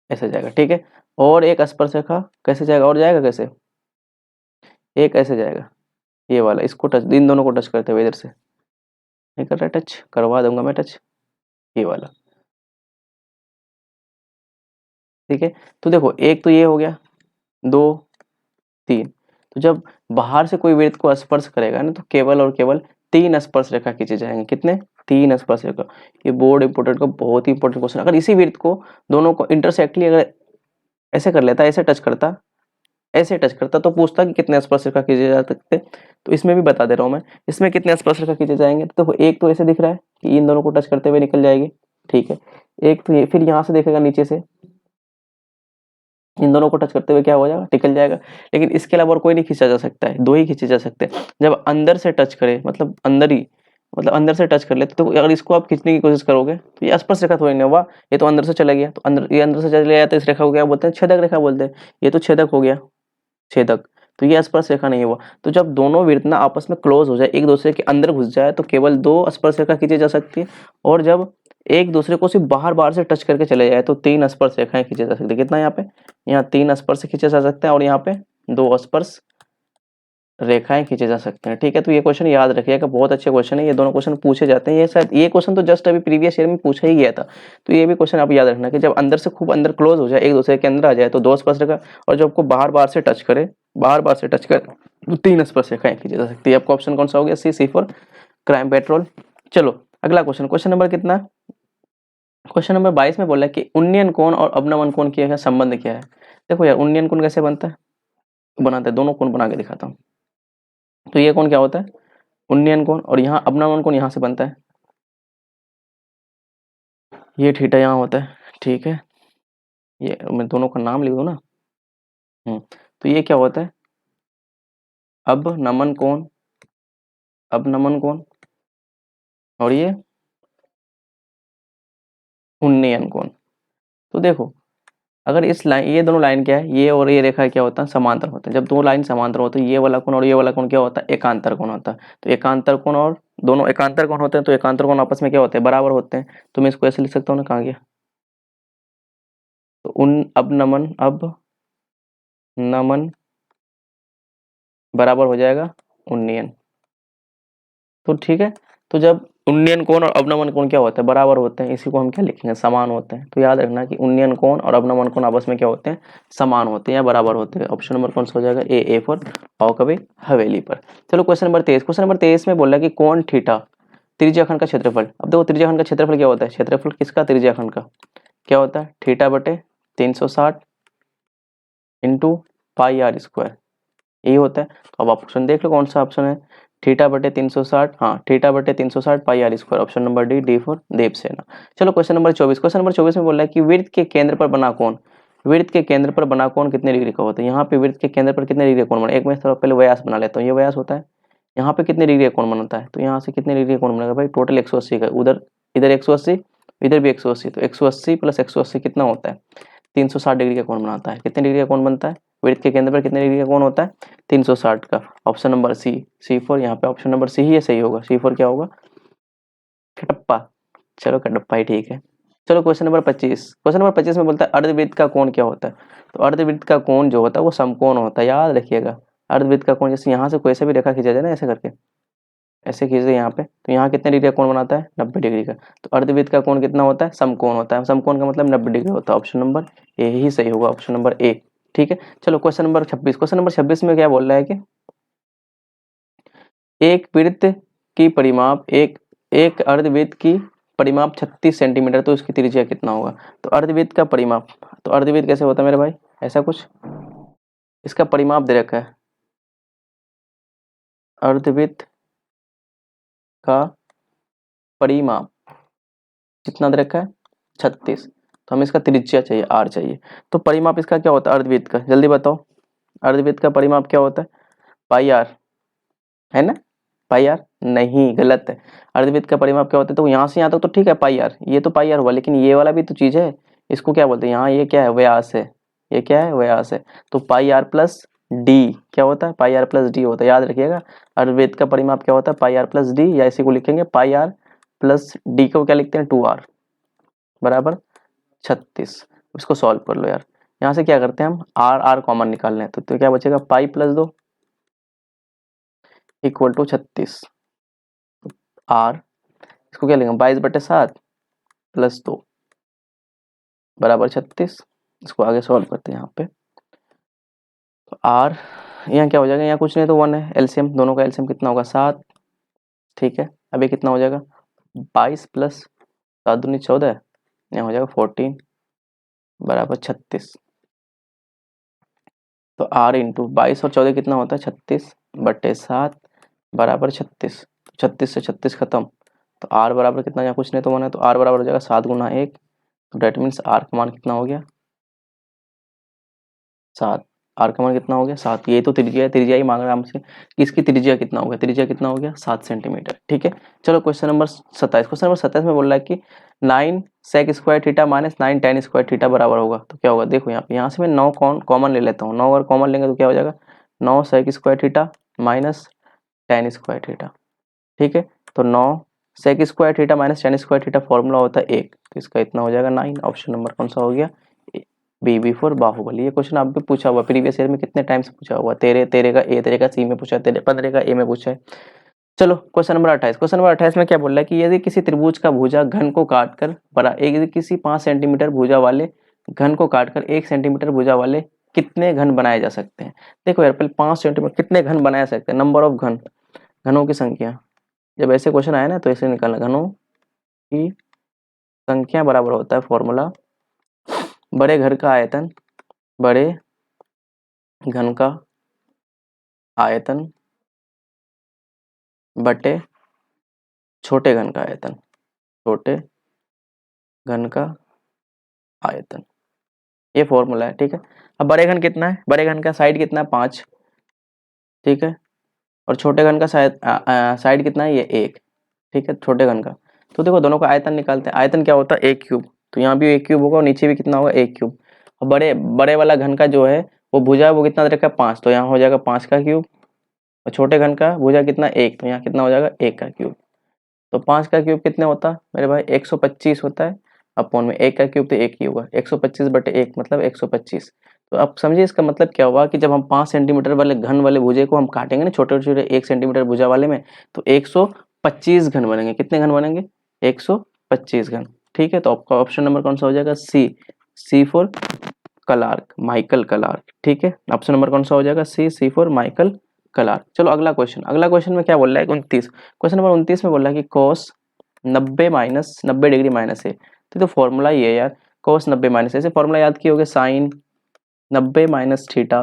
Speaker 1: ऐसे जाएगा। ठीक है, और एक स्पर्श रेखा कैसे जाएगा, और जाएगा कैसे, एक ऐसे जाएगा, ये वाला इसको टच, इन दोनों को टच करते हुए इधर से नहीं कर रहा, टच करवा दूंगा मैं टच, ये वाला। ठीक है, तो देखो एक तो ये हो गया, दो, तीन। तो जब बाहर से कोई वृत्त को स्पर्श करेगा ना, तो केवल और केवल 3 स्पर्श रेखा खींचे जाएंगे। कितने, 3 स्पर्श रेखा। ये बोर्ड इंपोर्टेंट का बहुत ही इंपॉर्टेंट क्वेश्चन। अगर इसी वृत्त को दोनों को इंटरसेक्टली अगर ऐसे कर लेता, ऐसे टच करता, ऐसे टच करता, तो पूछता कि कितने स्पर्श रेखा खींचे जा सकते। तो इसमें भी बता दे रहा हूँ मैं, इसमें कितने स्पर्श रेखा खींचे जाएंगे। तो देखो एक तो ऐसे दिख रहा है कि इन दोनों को टच करते हुए निकल जाएगी। ठीक है, एक तो ये, फिर यहाँ से देखेगा नीचे से, इन दोनों को टच करते हुए क्या हो जाएगा, निकल जाएगा। लेकिन इसके अलावा और कोई नहीं खींचा जा सकता है, दो ही खींचे जा सकते हैं। जब अंदर से टच करे, मतलब अंदर ही, मतलब अंदर से टच कर ले, तो अगर इसको आप खींचने की कोशिश करोगे तो ये स्पर्श रेखा थोड़ी नहीं हुआ, ये तो अंदर से चला गया। तो अंदर, ये अंदर से चला गया तो इस रेखा को क्या बोलते हैं, छेदक रेखा बोलते हैं। ये तो छेदक हो गया, छेदक। तो ये स्पर्श रेखा नहीं हुआ। तो जब दोनों वृत्त ना आपस में क्लोज हो जाए, एक दूसरे के अंदर घुस जाए, तो केवल 2 स्पर्श रेखा खींची जा सकती है। और जब एक दूसरे को सिर्फ बाहर बाहर से टच करके चले जाए, तो 3 स्पर्श रेखाएं खींची जा सकती है। कितना यहाँ पे, यहाँ 3 स्पर्श खींचे जा सकते हैं और यहाँ पे 2 स्पर्श रेखाएं खींचे जा सकते हैं। ठीक है, तो ये क्वेश्चन याद रखिएगा, बहुत अच्छे क्वेश्चन है। ये दोनों क्वेश्चन पूछे जाते हैं, ये शायद ये क्वेश्चन तो जस्ट अभी प्रीवियस ईयर में पूछा ही गया था। तो ये भी क्वेश्चन आप याद रखना कि जब अंदर से खूब अंदर क्लोज हो जाए, एक दूसरे के अंदर आ जाए, तो 2 स्पर्श रेखा, और जब आपको बाहर बाहर से टच करे, बाहर बाहर से टच करे, तो 3 स्पर्श रेखाएं खींची जा सकती है। आपका ऑप्शन कौन सा हो गया, सी फॉर क्राइम पेट्रोल। चलो अगला क्वेश्चन, क्वेश्चन नंबर कितना, क्वेश्चन नंबर 22 में बोला है कि उन्नयन कोण और अवनमन कोण की संबंध क्या है। देखो यार, उन्नयन कोण कैसे बनता है, बनाते हैं, दोनों कोण बना के दिखाता हूँ। तो ये कोण क्या होता है, उन्नयन कोण, और यहाँ अवनमन कोण यहाँ से बनता है, ये थीटा यहाँ होता है। ठीक है, ये मैं दोनों का नाम लिख दूँ ना। तो ये क्या होता है, अब नमन कोण, अब नमन कोण, और ये उन्नयन कोण। तो देखो, अगर इस लाइन, ये दोनों लाइन क्या है, ये और ये रेखा क्या होता है, समांतर होता है। जब दो लाइन समांतर होते हैं, ये वाला कोण और ये वाला कोण क्या होता है, एकांतर कोण होता है। तो एकांतर कोण और दोनों एकांतर कोण होते हैं, तो एकांतर कोण आपस में क्या होते हैं, बराबर होते हैं। तो मैं इसको ऐसे लिख सकता हूँ ना, कहाँ गया, तो उन अब नमन, अब नमन बराबर हो जाएगा उन्नयन। तो ठीक है, तो जब उन्नयन कोण और अवनमन कोण क्या होता है, बराबर होते हैं, इसी को हम क्या लिखेंगे, समान होते हैं। तो याद रखना कि उन्नयन कोण और अवनमन कोण आपस में क्या होते हैं, समान होते हैं या बराबर होते हैं। ऑप्शन नंबर कौन सा हो जाएगा, ए फॉर आओ कभी हवेली पर। चलो क्वेश्चन नंबर 23, क्वेश्चन नंबर 23 में बोल रहा है कि कोण थीटा त्रिज्याखंड का क्षेत्रफल। अब देखो त्रिज्याखंड का क्षेत्रफल क्या होता है, क्षेत्रफल किसका, त्रिज्याखंड का क्या होता है, थीटा बटे 360 इंटू पाई आर स्क्वायर, यही होता है। तो अब ऑप्शन देख लो कौन सा ऑप्शन है, थीटा बटे 360, हाँ थीटा बटे 360 pi r square, option number D for Devasena. चलो क्वेश्चन नंबर 24, क्वेश्चन नंबर 24 में बोल रहा है कि वृत्त के केंद्र पर बना कोण, वृत्त के केंद्र पर बना कोण कितने डिग्री का होता है। यहाँ पे वृत्त के केंद्र पर कितने डिग्री का कोण बना, एक मैं थोड़ा पहले व्यास बना लेता हूँ, ये व्यास होता है। यहाँ पे कितने डिग्री का कोण बनता है, तो यहाँ से कितने डिग्री का कोण बनेगा भाई, टोटल 180 का, उधर इधर 180 इधर भी 180, तो 180 प्लस 180 कितना होता है, 360 डिग्री का कोण बनाता है। कितने डिग्री का कोण बनता है, वृत्त के केंद्र पर कितने डिग्री का कोण होता है, 360 का। ऑप्शन नंबर सी फोर, यहाँ पे ऑप्शन नंबर सी ही है सही होगा, सी फोर क्या होगा, कटप्पा। चलो कटप्पा ही ठीक है। चलो क्वेश्चन नंबर 25, क्वेश्चन नंबर 25 में बोलता है अर्धवृत्त का कोण क्या होता है। तो अर्धवृत्त का कोण जो होता है वो समकोण होता है, याद रखिएगा। अर्धवृत्त का कोण जैसे यहाँ से कोई सा भी रेखा खींचा जाए ना, ऐसे करके ऐसे खींच दे यहाँ पे, तो यहाँ कितने डिग्री का कोण बनाता है, 90 डिग्री का। तो अर्धवृत्त का कोण कितना होता है, समकोण होता है, समकोण का मतलब 90 डिग्री होता है। ऑप्शन नंबर ए ही सही होगा, ऑप्शन नंबर ए। ठीक है, चलो क्वेश्चन नंबर 26, क्वेश्चन नंबर 26 में क्या बोल रहा है कि एक वृत्त की परिमाप एक अर्धवृत्त की परिमाप 36 सेंटीमीटर, तो इसकी त्रिज्या कितना होगा। तो अर्धवृत्त का परिमाप, तो अर्धवृत्त कैसे होता है मेरे भाई, ऐसा कुछ, इसका परिमाप दे रखा है, अर्धवृत्त का परिमाप कितना दे रखा है, 36, तो हमें इसका त्रिज्या चाहिए, आर चाहिए। तो परिमाप इसका क्या होता है अर्धवृत्त का, जल्दी बताओ, अर्धवृत्त का परिमाप क्या होता है, पाई आर, है ना, पाई आर नहीं, गलत है। अर्धवृत्त का परिमाप क्या होता है, तो यहाँ से यहाँ तक तो ठीक है पाई आर, ये तो पाई आर हुआ, लेकिन ये वाला भी तो चीज है, इसको क्या बोलते हैं, यहाँ ये क्या है, व्यास है, ये क्या है, व्यास है। तो पाई आर प्लस डी क्या होता है, पाई आर प्लस डी होता है, याद रखिएगा। अर्धवृत्त का परिमाप क्या होता है, पाई आर प्लस डी, या इसी को लिखेंगे पाई आर प्लस डी को क्या लिखते हैं, 2r बराबर 36। इसको सॉल्व कर लो यार, यहाँ से क्या करते हैं हम, आर आर कॉमन निकाल लें, तो क्या बचेगा, pi plus 2 equal to 36 r, इसको क्या लिखेंगे, 22/7 प्लस 2 बराबर 36। इसको आगे सॉल्व करते हैं यहाँ पे, तो आर यहाँ क्या हो जाएगा, यहाँ कुछ नहीं तो 1 है, एलसीएम दोनों का एलसीएम कितना होगा, 7। ठीक है, अब ये कितना हो जाएगा, 22 प्लस 7 दूनी 14, यहाँ हो जाएगा 14 बराबर 36। तो आर इंटू 22 और 14 कितना होता है, 36/7 बराबर 36। 36 से 36 खत्म, तो आर बराबर कितना, यहाँ कुछ नहीं तो 1 है, तो आर बराबर हो जाएगा 7 गुना 1, तो डेट मीन्स आर का मान कितना हो गया, 7। आर का मान कितना हो गया, 7। ये तो त्रिज्या है, त्रिज्या ही मांग रहा है हमसे कि इसकी त्रिज्या कितना हो गया, त्रिज्या कितना हो गया, 7 सेंटीमीटर। ठीक है, चलो क्वेश्चन नंबर 27, क्वेश्चन नंबर 27 में बोल रहा है कि 9 sec square theta minus 9 tan square theta बराबर होगा, तो क्या होगा, देखो यहाँ से मैं 9 कॉमन ले लेता हूँ, 9 अगर कॉमन लेंगे तो क्या हो जाएगा, 9 sec square theta minus tan square theta. ठीक है, तो 9 sec square theta minus tan square theta formula होता है 1, तो इसका इतना हो जाएगा 9। ऑप्शन नंबर कौन सा हो गया, बी फॉर बाहुबली। ये क्वेश्चन आप भी पूछा हुआ प्रीवियस ईयर में, कितने टाइम्स पूछा हुआ, तेरे तेरे का ए, तेरे का सी में पूछा है, तेरे 15 का ए में पूछा है। चलो क्वेश्चन नंबर 28, क्वेश्चन नंबर 28 में क्या बोल रहा है कि यदि किसी त्रिभुज का भुजा घन को काटकर बड़ा यदि किसी 5 सेंटीमीटर भुजा वाले घन को काटकर 1 सेंटीमीटर भुजा वाले कितने घन बनाए जा सकते हैं। देखो यार पहले 5 सेंटीमीटर कितने घन बनाए सकते हैं, नंबर ऑफ घन, घनों की संख्या। जब ऐसे क्वेश्चन आए ना तो ऐसे निकालना, घनों की संख्या बराबर होता है फॉर्मूला बड़े घर का आयतन, बड़े घन का आयतन बटे छोटे घन का आयतन, छोटे घन का आयतन, ये फॉर्मूला है। ठीक है, अब बड़े घन कितना है, बड़े घन का साइड कितना है, 5। ठीक है, और छोटे घन का साइड कितना है, ये 1। ठीक है, छोटे घन का। तो देखो दोनों का आयतन निकालते हैं, आयतन क्या होता है, 1 क्यूब, तो यहाँ भी 1 क्यूब होगा और नीचे भी कितना होगा, 1 क्यूब। और बड़े बड़े वाला घन का जो है वो भुजा है वो कितना रखा है, 5, तो यहाँ हो जाएगा 5 का क्यूब। और छोटे घन का भुजा कितना, 1, तो यहाँ कितना हो जाएगा, 1 का क्यूब। तो 5 का क्यूब कितने होता है मेरे भाई, 125 होता है, अपॉन में 1 का क्यूब तो 1 ही होगा, 125/1 मतलब 125। तो आप समझिए इसका मतलब क्या हुआ कि जब हम 5 सेंटीमीटर वाले घन वाले भुजे को हम काटेंगे ना छोटे छोटे 1 सेंटीमीटर भुजा वाले में, तो 125 घन बनेंगे। कितने घन बनेंगे? 125 घन। ठीक है, तो आपका ऑप्शन नंबर कौन सा हो जाएगा? सी फॉर क्लार्क, माइकल क्लार्क। ठीक है, ऑप्शन नंबर कौन सा हो जाएगा? सी फॉर माइकल क्लार्क। चलो अगला क्वेश्चन, अगला क्वेश्चन में क्या बोल रहा है? 29, क्वेश्चन नंबर 29 में बोल रहा है कि cos 90 डिग्री माइनस है। तो फॉर्मूला ये है यार, cos 90 माइनस, ऐसे फॉर्मूला याद किए होगे, sine 90 minus theta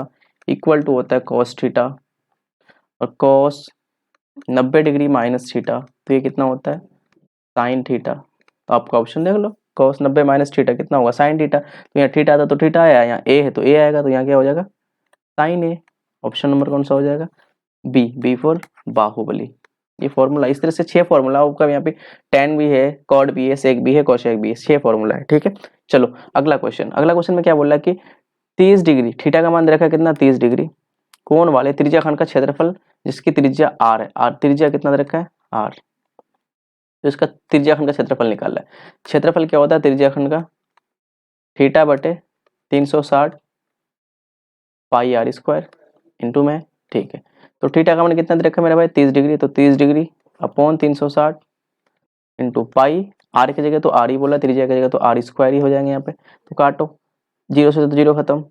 Speaker 1: equal to होता है cos थीटा, और cos 90 डिग्री माइनस थीटा, तो ये कितना होता है? Sine theta. तो आपका ऑप्शन देख लो, cos 90 माइनस थीटा कितना होगा? Sign theta. तो यहाँ थीटा था तो थीटा आया, यहाँ ए है तो ए आएगा, तो यहाँ क्या हो जाएगा? साइन ए। ऑप्शन नंबर कौन सा हो जाएगा? B for Baahubali. ये फॉर्मूला, इस तरह से 6 फॉर्मूला आपका यहाँ पे, टेन भी है, कॉड भी है, सेक भी है, कोशेक भी है, 6 फॉर्मूला है। ठीक है, चलो अगला क्वेश्चन, अगला क्वेश्चन में क्या बोल रहा है कि 30 डिग्री थीटा का मान दे रखा है कितना? 30 डिग्री कोण वाले त्रिज्याखंड का क्षेत्रफल जिसकी त्रिज्या आर है, आर त्रिज्या कितना दे रखा है? आर। तो इसका त्रिज्याखंड का क्षेत्रफल निकालना है। क्षेत्रफल क्या होता है त्रिज्याखंड का? थीटा बटे 360 पाई आर स्क्वायर इंटू में। ठीक है, तो थीटा का मान कितना दे रखा है मेरे भाई? 30 डिग्री, तो 30 degree upon 360 into pi, r की जगह तो आर ही बोला, त्रिज्या की जगह तो आर स्क्वायर ही हो जाएंगे यहाँ पे। तो काटो, जीरो से तो जीरो खत्म,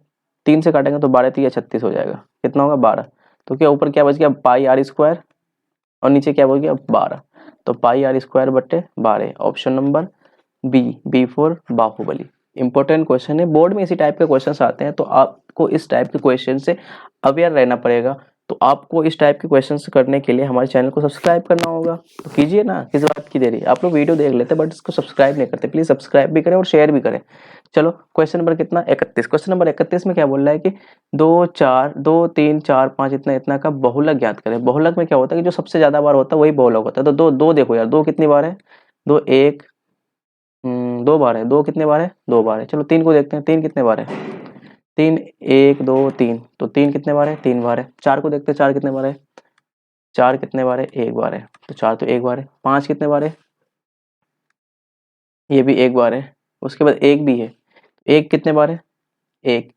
Speaker 1: 3 से काटेंगे तो 12 3 36 हो जाएगा। कितना होगा? 12। तो क्या ऊपर क्या बच गया? पाई आर स्क्वायर, और नीचे क्या बच गया? 12। तो पाई आर स्क्वायर बटे 12, option number B for Baahubali. Important question है, बोर्ड में इसी टाइप के क्वेश्चंस आते हैं, तो आपको इस टाइप के क्वेश्चन से अवेयर रहना पड़ेगा। तो आपको इस टाइप के क्वेश्चंस करने के लिए हमारे चैनल को सब्सक्राइब करना होगा, तो कीजिए ना, किस बात की देरी। आप लोग वीडियो देख लेते हैं बट इसको सब्सक्राइब नहीं करते, प्लीज सब्सक्राइब भी करें और शेयर भी करें। चलो क्वेश्चन नंबर कितना? 31। क्वेश्चन नंबर 31 में क्या बोल रहा है कि 2 3 4 5 इतना इतना का बहुलक ज्ञात करें। बहुलक में क्या होता है कि जो सबसे ज्यादा बार होता है वही बहुलक होता है। तो दो दो देखो यार, दो कितनी बार है? दो एक, 2 बार है। दो कितने बार है? 2 बार है। चलो 3 को देखते हैं, 3 कितने बार है? 3 1 2 3, तो 3 कितने बार है? 3 बार है। 4 को देखते हैं, 4 कितने बार है? 4 कितने बार है? 1 बार है। तो 4 तो 1 बार है। 5 कितने बार है? ये भी 1 बार है। उसके बाद 1 भी है। 1 कितने बार है? 1,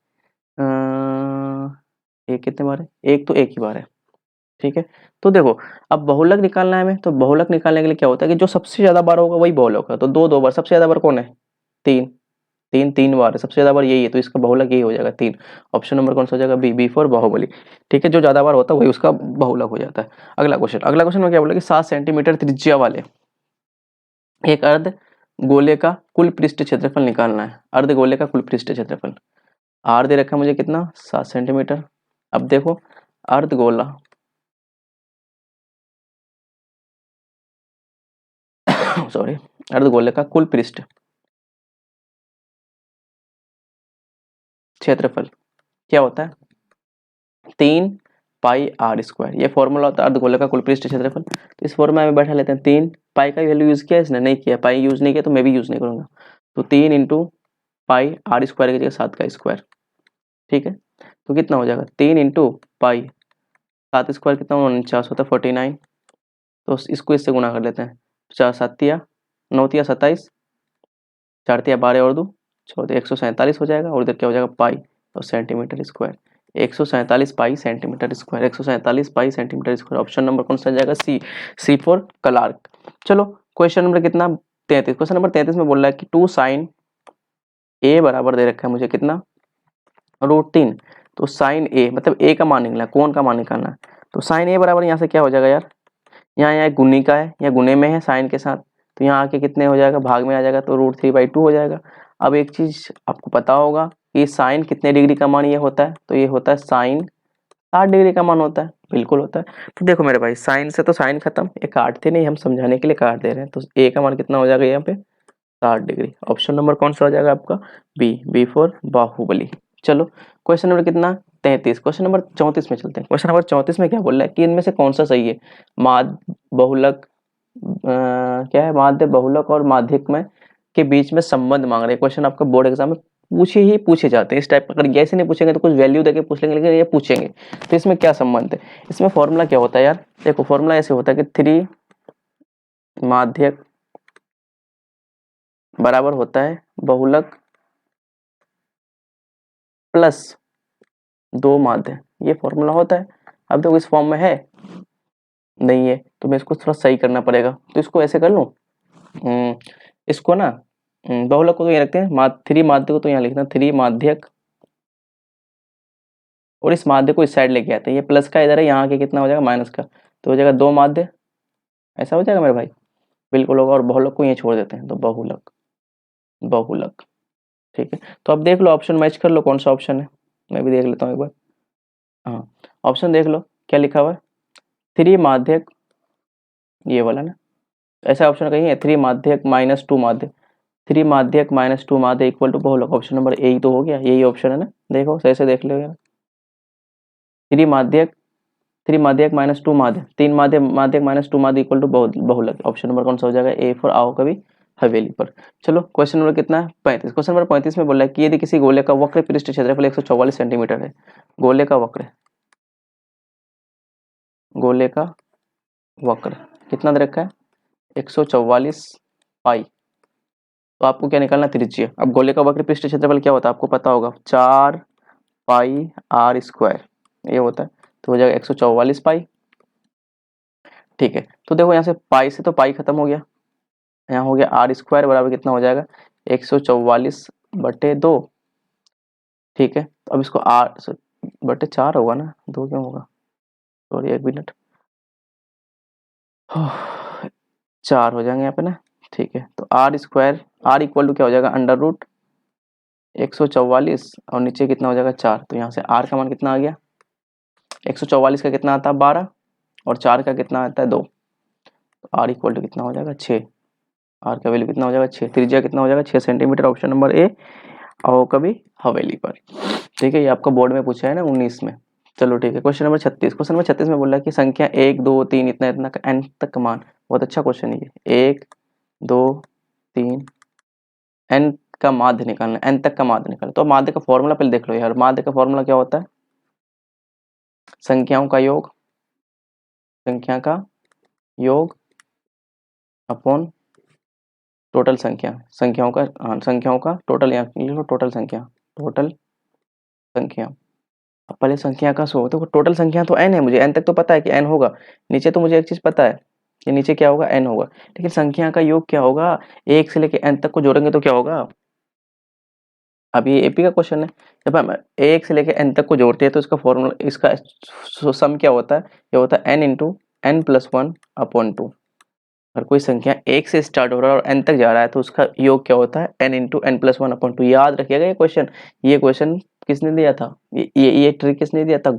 Speaker 1: 1 कितने बार है? 1 तो 1 ही बार है। ठीक है, तो देखो अब बहुलक निकालना है हमें, तो बहुलक निकालने के लिए क्या होता है कि जो सबसे ज्यादा बार होगा वही बहुलक है। तो 2 2 बार, सबसे ज्यादा बार कौन है? 3, 3 3 बार है, सबसे ज्यादा बार यही है, तो इसका बहुलक यही हो जाएगा 3। ऑप्शन नंबर कौन सा हो जाएगा? B for Baahubali. ठीक है, जो ज्यादा बार होता है वही उसका बहुलक हो जाता है। अगला क्वेश्चन, अगला क्वेश्चन में क्या बोला कि 7 सेंटीमीटर त्रिज्या वाले एक अर्ध गोले का कुल पृष्ठ क्षेत्रफल निकालना है। अर्ध गोले का कुल पृष्ठ क्षेत्रफल, आर दे रखा है मुझे कितना? 7 सेंटीमीटर। अब देखो अर्ध गोला सॉरी, अर्ध गोले का कुल पृष्ठ क्षेत्रफल क्या होता है? 3 पाई आर स्क्वायर, ये फॉर्मूला होता है अर्धगोले का कुल पृष्ठ क्षेत्रफल। तो इस फॉर्मूला में बैठा लेते हैं। 3 पाई का वैल्यू यूज किया इसने? नहीं किया, पाई यूज नहीं किया, तो मैं भी यूज नहीं करूंगा। तो 3 इंटू पाई आर स्क्वायर की जगह 7 का स्क्वायर। ठीक है, तो कितना हो जाएगा? 3 इंटू पाई 7 स्क्वायर कितना? 49 होता है, 49। तो इसको इससे गुना कर लेते हैं। 4 7 9 27, 4 12 और 2 14, 147 हो जाएगा, और इधर क्या हो जाएगा? पाई और सेंटीमीटर स्क्वायर। 147 पाई सेंटीमीटर स्क्वायर, 147 पाई सेंटीमीटर स्क्वायर। ऑप्शन नंबर कौन सा जाएगा? सी फॉर क्लार्क। चलो क्वेश्चन नंबर कितना? 33। क्वेश्चन नंबर 33 में बोल रहा है कि 2 साइन ए बराबर दे रखा है मुझे कितना? √3। तो साइन ए मतलब ए का मान निकला, कौन का मान निकालना है। तो साइन ए बराबर यहाँ से क्या हो जाएगा यार? यहाँ गुनी का है या गुने में है साइन के साथ, तो यहाँ आके कितने हो जाएगा? भाग में आ जाएगा, तो √3/2 हो जाएगा। अब एक चीज आपको पता होगा कि साइन कितने डिग्री का मान ये होता है? तो ये होता है साइन 60 डिग्री का मान होता है, बिल्कुल होता है। तो देखो मेरे भाई, साइन से तो साइन खत्म, ये काटते नहीं, हम समझाने के लिए काट दे रहे हैं। तो ए का मान कितना हो जाएगा यहाँ पे? 60 डिग्री। ऑप्शन नंबर कौन सा हो जाएगा आपका? B for Baahubali. चलो क्वेश्चन नंबर कितना? 33। क्वेश्चन नंबर 34 में चलते हैं। क्वेश्चन नंबर 34 में क्या बोल रहा है कि इनमें से कौन सा सही है? माध्य बहुलक क्या है? माध्य बहुलक और माध्यिक में के बीच में संबंध मांग रहे हैं। क्वेश्चन आपका बोर्ड एग्जाम में पूछे जाते हैं इस टाइप का। अगर ऐसे नहीं पूछेंगे तो कुछ वैल्यू देके पूछ लेंगे, लेकिन ये पूछेंगे। तो इसमें क्या संबंध है? इसमें फॉर्मूला क्या होता है यार? देखो फॉर्मूला ऐसे होता है कि 3 माध्यक बराबर होता है बहुलक प्लस 2 माध्य, ये फॉर्मूला होता है। अब देखो इस फॉर्म में है, नहीं है, तो मैं इसको थोड़ा सही करना पड़ेगा। तो इसको ऐसे कर लूँ, इसको ना बहुलक को तो यहाँ रखते हैं, 3 माध्य को तो यहाँ लिखना 3 माध्यक, और इस माध्य को इस साइड लेके आते हैं। ये प्लस का इधर है, यहाँ के कितना हो जाएगा माइनस का, तो हो जाएगा 2 माध्य, ऐसा हो जाएगा मेरे भाई, बिल्कुल होगा। और बहुलक को ये छोड़ देते हैं, तो बहुलक, बहुलक, ठीक है। तो अब देख लो ऑप्शन मैच कर लो, कौन सा ऑप्शन है, मैं भी देख लेता हूँ एक बार। हाँ, ऑप्शन देख लो क्या लिखा हुआ है, 3 माध्यक, ये वाला ना, ऐसा ऑप्शन कहीं है 3 माध्यक माइनस 2 माध्य, 3 माध्यक माइनस 2 माध्य इक्वल टू बहुलक, ऑप्शन नंबर ए ही तो हो गया, यही ऑप्शन है ना, देखो सही से देख लो यार। 3 माध्यक, 3 माध्यक माइनस 2 माध्य, 3 माध्य माध्यक माइनस 2 माध्य इक्वल टू बहुलक, ऑप्शन नंबर कौन सा हो जाएगा, ए फॉर आओ कभी हवेली पर। चलो क्वेश्चन नंबर कितना है, 35। क्वेश्चन नंबर 35 में बोला है कि यदि किसी गोले का वक्र पृष्ठ क्षेत्रफल 144 सेंटीमीटर है, गोले का वक्र, गोले का वक्र कितना दे रखा है 144 पाई, तो आपको क्या निकालना, त्रिज्या। अब गोले का वक्र पृष्ठ क्षेत्रफल क्या होता है आपको पता होगा, 4 पाई आर स्क्वायर, ये होता है, तो हो जाएगा 144 पाई, ठीक है। तो देखो यहाँ से पाई से तो पाई खत्म हो गया, यहाँ हो गया आर स्क्वायर बराबर कितना हो जाएगा 144/2, ठीक है। तो अब इसको आर बटे 4 होगा ना, 2 क्यों होगा, सॉरी 1 मिनट, 4 हो जाएंगे यहाँ पे ना, ठीक है। तो r square, r equal to क्या हो जाएगा, अंडर रूट 144 और नीचे कितना हो जाएगा 4, तो यहाँ से आर का मान कितना आ गया, 144 का कितना आता है 12, और 4 का कितना आता है 2, तो आर इक्वल टू कितना हो जाएगा 6, आर का वैल्यू कितना हो जाएगा 6, त्रिज्या कितना हो जाएगा 6 सेंटीमीटर, ऑप्शन नंबर ए, आओ कभी हवेली पर, ठीक है। ये आपका बोर्ड में पूछा है ना 19 में। चलो ठीक है, क्वेश्चन नंबर 36, क्वेश्चन नंबर 36 में बोल रहा है कि संख्या 1 2 3 इतना इतना का एन तक का मान, बहुत अच्छा क्वेश्चन है ये, 1 2 3 एन का माध्य निकालना, एन तक का माध्य निकालना। तो माध्य का फॉर्मूला पहले देख लो यार, माध्य का फॉर्मूला क्या होता है, संख्याओं का योग, संख्या का योग अपॉन टोटल संख्या, संख्याओं का, हाँ संख्याओं का टोटल, यहाँ लिख लो टोटल संख्या, टोटल संख्या। अब पहले संख्या का सो, तो टोटल संख्या तो n है, मुझे n तक तो पता है कि n होगा, नीचे तो मुझे एक चीज पता है कि नीचे क्या होगा n होगा, लेकिन संख्या का योग क्या होगा, 1 से लेके n तक को जोड़ेंगे तो क्या होगा। अब ये एपी का क्वेश्चन है, जब हम 1 से लेके n तक को जोड़ते हैं तो इसका फॉर्मूला, इसका सम क्या होता है, ये होता है n into n plus 1 upon 2। अगर कोई संख्या 1 से स्टार्ट हो रहा है और n तक जा रहा है तो उसका योग क्या होता है n into n plus 1 upon 2। याद रखिएगा ये क्वेश्चन किसने दिया था, ये ट्रिक किसने दिया था,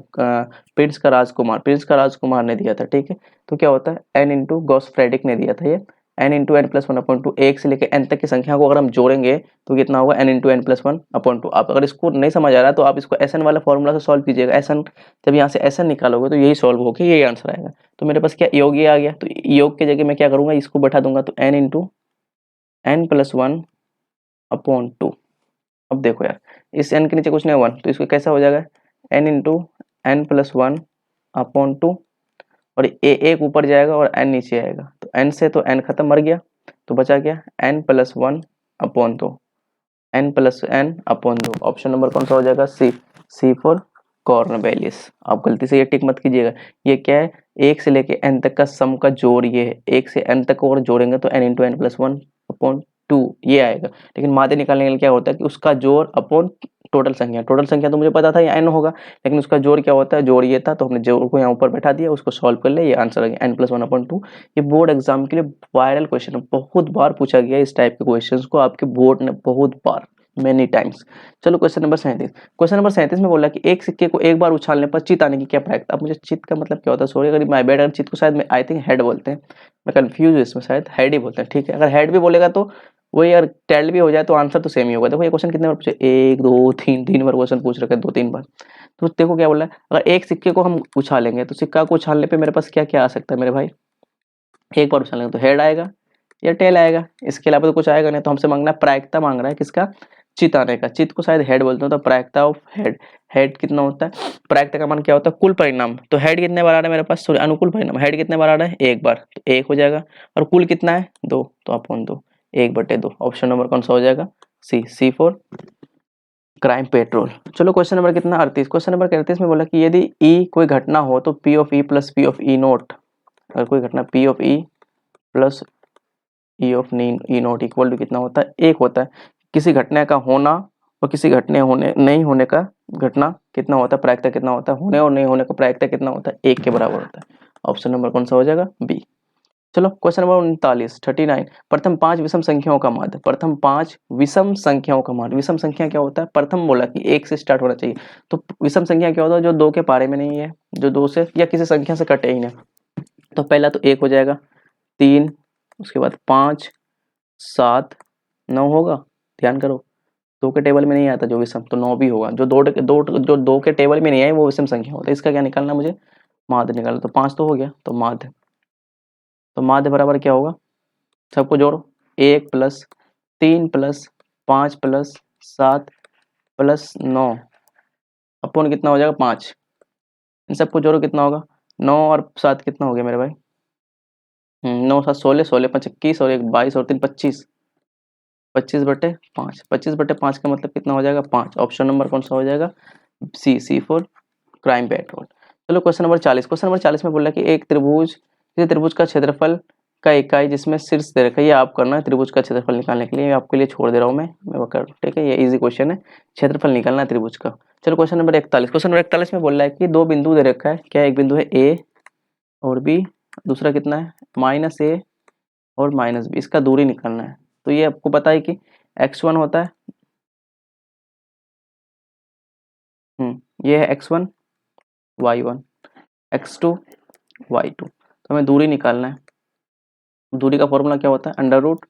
Speaker 1: प्रिंस का राजकुमार, प्रिंस का राजकुमार ने दिया था, ठीक है। तो क्या होता है n इंटू गॉस फ्रेडिक ने दिया था ये, n into n plus 1 upon 2, 1 से लेकर n तक की संख्या को अगर हम जोड़ेंगे तो कितना होगा n into n plus 1 upon 2। आप अगर इसको नहीं समझ आ रहा है तो आप इसको एसएन वाला फॉर्मूला से सॉल्व कीजिएगा, एसएन जब यहाँ से एसएन निकालोगे तो यही सॉल्व होकर यही आंसर आएगा। तो मेरे पास क्या योग ये आ गया, तो योग की जगह मैं क्या करूंगा, इसको बैठा दूंगा, तो n into n plus 1 upon 2। अब देखो यार, इस n के नीचे कुछ नहीं 1, तो इसको कैसा हो जाएगा n into n plus 1 upon 2, और एक ऊपर जाएगा और n नीचे आएगा, तो n से तो n खत्म, मर गया, तो बचा क्या n plus 1 upon 2, n plus n upon 2, option number कौन सा हो जाएगा, सी, सी फॉर कॉर्नवेलिस। आप गलती से ये टिक मत कीजिएगा, ये क्या है 1 से लेके n तक का सम का जोड़, ये है 1 से n तक को अगर जोड़ेंगे तो n into n plus 1 upon 2 ये आएगा। लेकिन माध्य निकालने के लिए क्या होता है कि उसका जोड़ अपॉन टोटल संख्या, टोटल संख्या तो मुझे पता था ये n होगा, लेकिन उसका जोड़ क्या होता है, जोड़ ये था, तो हमने जोड़ को यहाँ ऊपर बैठा दिया, उसको सॉल्व कर लिया, ये आंसर आ गया n प्लस 1 अपॉन 2। ये बोर्ड एग्जाम के लिए वायरल क्वेश्चन है, बहुत बार पूछा गया इस टाइप के क्वेश्चंस को आपके बोर्ड ने, बहुत बार, मेनी टाइम्स। चलो क्वेश्चन नंबर 37, क्वेश्चन नंबर 37 में बोला कि एक सिक्के को एक बार उछालने पर चित आने की क्या प्रायिकता। अब मुझे चित का मतलब क्या होता है, सॉरी अगर माय बैड, अगर चित को शायद आई थिंक हेड बोलते हैं, मैं कंफ्यूज हूँ इसमें, शायद हेड ही बोलते हैं, ठीक है। अगर हेड भी बोलेगा तो वही, अगर टेल भी हो जाए तो आंसर तो सेम ही होगा। देखो ये क्वेश्चन कितने बार पूछे, 1 2 3, 3 बार क्वेश्चन पूछ रखे, 2 3 बार। तो देखो क्या बोला है, अगर एक सिक्के को हम उछालेंगे तो सिक्का को उछालने पे मेरे पास क्या क्या आ सकता है मेरे भाई, एक बार उछालेंगे तो हेड आएगा या टेल आएगा, इसके अलावा तो कुछ आएगा नहीं। तो हमसे मांगना है प्रायिकता, मांग रहा है किसका, चित आने का, चित को शायद हेड बोलते हैं, तो प्रायिकता ऑफ हेड, हेड कितना होता है, प्रायिकता का मान क्या होता है, कुल परिणाम। तो हेड कितने बार आ रहा है मेरे पास, सॉरी अनुकूल परिणाम, हेड कितने बार आ रहा है एक बार, तो 1 हो जाएगा, और कुल कितना है 2, तो अपॉन 2, 1/2, ऑप्शन नंबर कौन सा हो जाएगा, सी, सी फॉर क्राइम पेट्रोल। चलो क्वेश्चन नंबर कितना 38, क्वेश्चन नंबर 38 में बोला कि यदि ई कोई घटना हो तो P of E plus P of E not अगर कोई घटना P of E plus E of E not equal to कितना होता है, एक होता है। किसी घटना का होना और किसी घटने होने नहीं होने का घटना कितना होता है, प्रायिकता कितना होता है, होने और नहीं होने का प्रायिकता कितना होता है, एक के बराबर होता है। ऑप्शन नंबर कौन सा हो जाएगा, बी। चलो क्वेश्चन नंबर 39 प्रथम 5 विषम संख्याओं का माध्य, प्रथम 5 विषम संख्याओं का माध्य। विषम संख्या क्या होता है, प्रथम बोला कि एक से स्टार्ट होना चाहिए, तो विषम संख्या क्या होता है, जो दो के पारे में नहीं है, जो दो से या किसी संख्या से कटे ही नहीं। तो पहला तो एक हो जाएगा, 3, उसके बाद 5, 7, 9 होगा। ध्यान करो, दो के टेबल में नहीं आता जो विषम, तो 9 भी होगा। जो दो के टेबल में नहीं आए वो विषम संख्या होता है। इसका क्या निकालना मुझे, माध्य निकालना। तो 5 तो हो गया, तो माध्य, तो माध्य बराबर क्या होगा, सबको जोड़ो, 1 प्लस 3 प्लस 5 प्लस 7 प्लस 9 अपन कितना हो जाएगा 5। इन सबको जोड़ो कितना होगा, 9 और 7 कितना हो गया मेरे भाई, 9 7 16, 16 5 21 और 1 22 और 3 25, 25/5, 25/5 का मतलब कितना हो जाएगा 5। ऑप्शन नंबर कौन सा हो जाएगा, सी फॉर क्राइम पेट्रोल। चलो क्वेश्चन नंबर 40, क्वेश्चन नंबर 40 में बोल रहा है कि एक त्रिभुज, किसी त्रिभुज का क्षेत्रफल का इकाई जिसमें शीर्ष दे रखा है, ये आप करना है त्रिभुज का क्षेत्रफल निकालने के लिए, आपके लिए छोड़ दे रहा हूँ मैं वो कर, ठीक है, ये इजी क्वेश्चन है, क्षेत्रफल निकालना है त्रिभुज का। चलो क्वेश्चन नंबर 41, क्वेश्चन नंबर 41 में बोल रहा है कि दो बिंदु दे रखा है, क्या एक बिंदु है ए और बी, दूसरा कितना है -a और -b, इसका दूरी निकालना है। तो ये आपको पता है कि x1 होता है, ये है x1 y1, x2 y2, तो हमें दूरी निकालना है। दूरी का फॉर्मूला क्या होता है, under root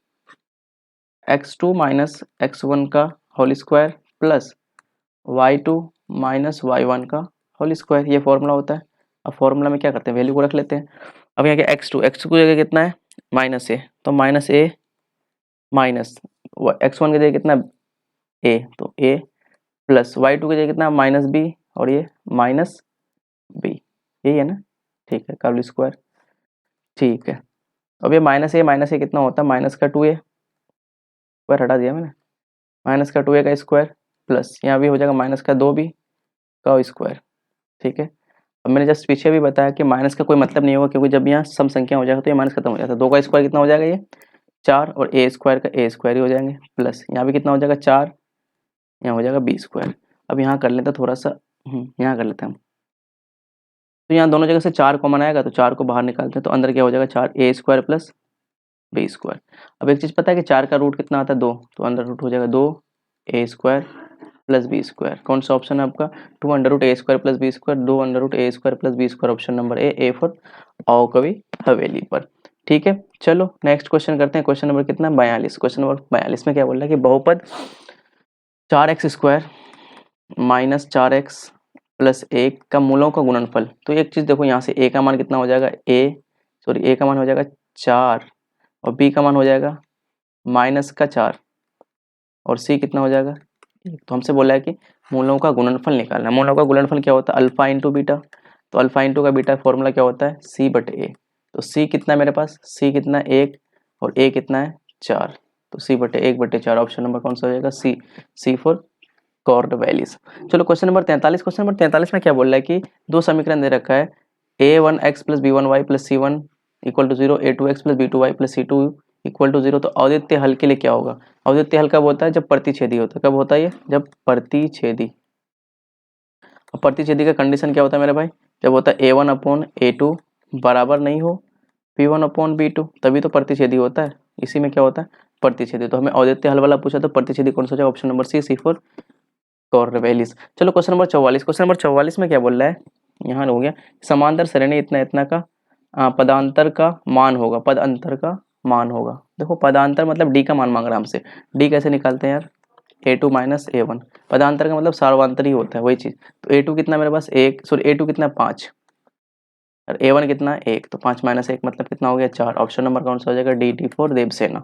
Speaker 1: x2 minus x1 का whole square plus y2 minus y1 का होल स्क्वायर, ये फॉर्मूला होता है। अब फॉर्मूला में क्या करते हैं, वैल्यू को रख लेते हैं। अब यहाँ क्या x2 की जगह कितना है -a, तो -a माइनस x1 की जगह कितना a, तो a प्लस y2 की जगह कितना -b और ये -b, यही है ना, ठीक है, का होल स्क्वायर, ठीक है। अब ये -a कितना होता है, माइनस का 2a, स्क्वायर हटा दिया मैंने, माइनस का 2a का स्क्वायर प्लस यहाँ भी हो जाएगा माइनस का 2b का स्क्वायर, ठीक है। अब मैंने जस्ट पीछे भी बताया कि माइनस का कोई मतलब नहीं होगा, क्योंकि जब यहाँ सम संख्या हो जाएगा तो ये माइनस खत्म हो जाता है। 2 का स्क्वायर कितना हो जाएगा, ये 4 और a स्क्वायर का a स्क्वायर ही हो जाएंगे, प्लस यहाँ भी कितना हो जाएगा 4, यहाँ हो जाएगा b स्क्वायर। अब यहाँ कर लेते हैं थोड़ा सा, यहाँ कर लेते हैं हम, तो यहाँ दोनों जगह से 4 कॉमन आएगा, तो 4 को बाहर निकालते हैं, तो अंदर क्या हो जाएगा 4a square plus b square. अब एक चीज़ पता है कि 4 का रूट कितना आता है 2, तो अंदर रूट हो जाएगा 2a square plus b square. कौन सा ऑप्शन है आपका, 2 √a square plus b square, 2 √a square plus b square, option number A for आओ कभी हवेली पर, ठीक है। चलो नेक्स्ट क्वेश्चन करते हैं, क्वेश्चन नंबर कितना 42, क्वेश्चन नंबर 42 में क्या बोल रहा है कि बहुपद 4x square minus 4x plus 1 का मूलों का गुणनफल। तो एक चीज़ देखो, यहाँ से a का मान कितना हो जाएगा, a का मान हो जाएगा 4 और b का मान हो जाएगा -4 और c कितना हो जाएगा, तो हमसे बोला है कि मूलों का गुणनफल निकालना। मूलों का गुणनफल क्या होता है, अल्फा इंटू बीटा, तो अल्फा इंटू का बीटा फॉर्मूला क्या होता है c/a। तो c कितना है मेरे पास, c कितना है 1 और a कितना है 4, तो c/1/4, ऑप्शन नंबर कौन सा हो जाएगा, सी फॉर कॉर्ड वैलीज। चलो क्वेश्चन नंबर 43, क्वेश्चन नंबर 43 में क्या बोल रहा है कि दो समीकरण दे रखा है, a1x plus b1y plus c1 equal to 0, a2x plus b2y plus c2 equal to 0। तो अद्वितीय हल के लिए क्या होगा, अद्वितीय हल कब होता है, जब प्रतिच्छेदी होता है। कब होता है ये, जब प्रतिच्छेदी। अब प्रतिच्छेदी का कंडीशन क्या होता है मेरे भाई, जब होता है a1/a2 बराबर नहीं हो p1/b2, तभी तो प्रतिच्छेदी होता है। इसी में क्या होता है प्रतिच्छेदी। तो हमें अद्वितीय हल वाला पूछा, तो प्रतिच्छेदी कौन सा हो जाएगा, option number C for Cornwallis. चलो क्वेश्चन नंबर 44, क्वेश्चन नंबर 44 में क्या बोल रहा है, यहाँ हो गया समांतर श्रेणी इतना इतना का पदांतर का मान होगा, पद अंतर का मान होगा। देखो पदांतर मतलब डी का मान मांग रहा है हमसे, डी कैसे निकालते हैं यार, a2 माइनस a1, पदांतर का मतलब सार्वंतर ही होता है, वही चीज। तो a2 कितना मेरे पास 1, सॉरी a2 कितना 5 और a1 कितना 1, तो 5 - 1 मतलब कितना हो गया 4। ऑप्शन नंबर कौन सा हो जाएगा, डी फॉर देवसेना।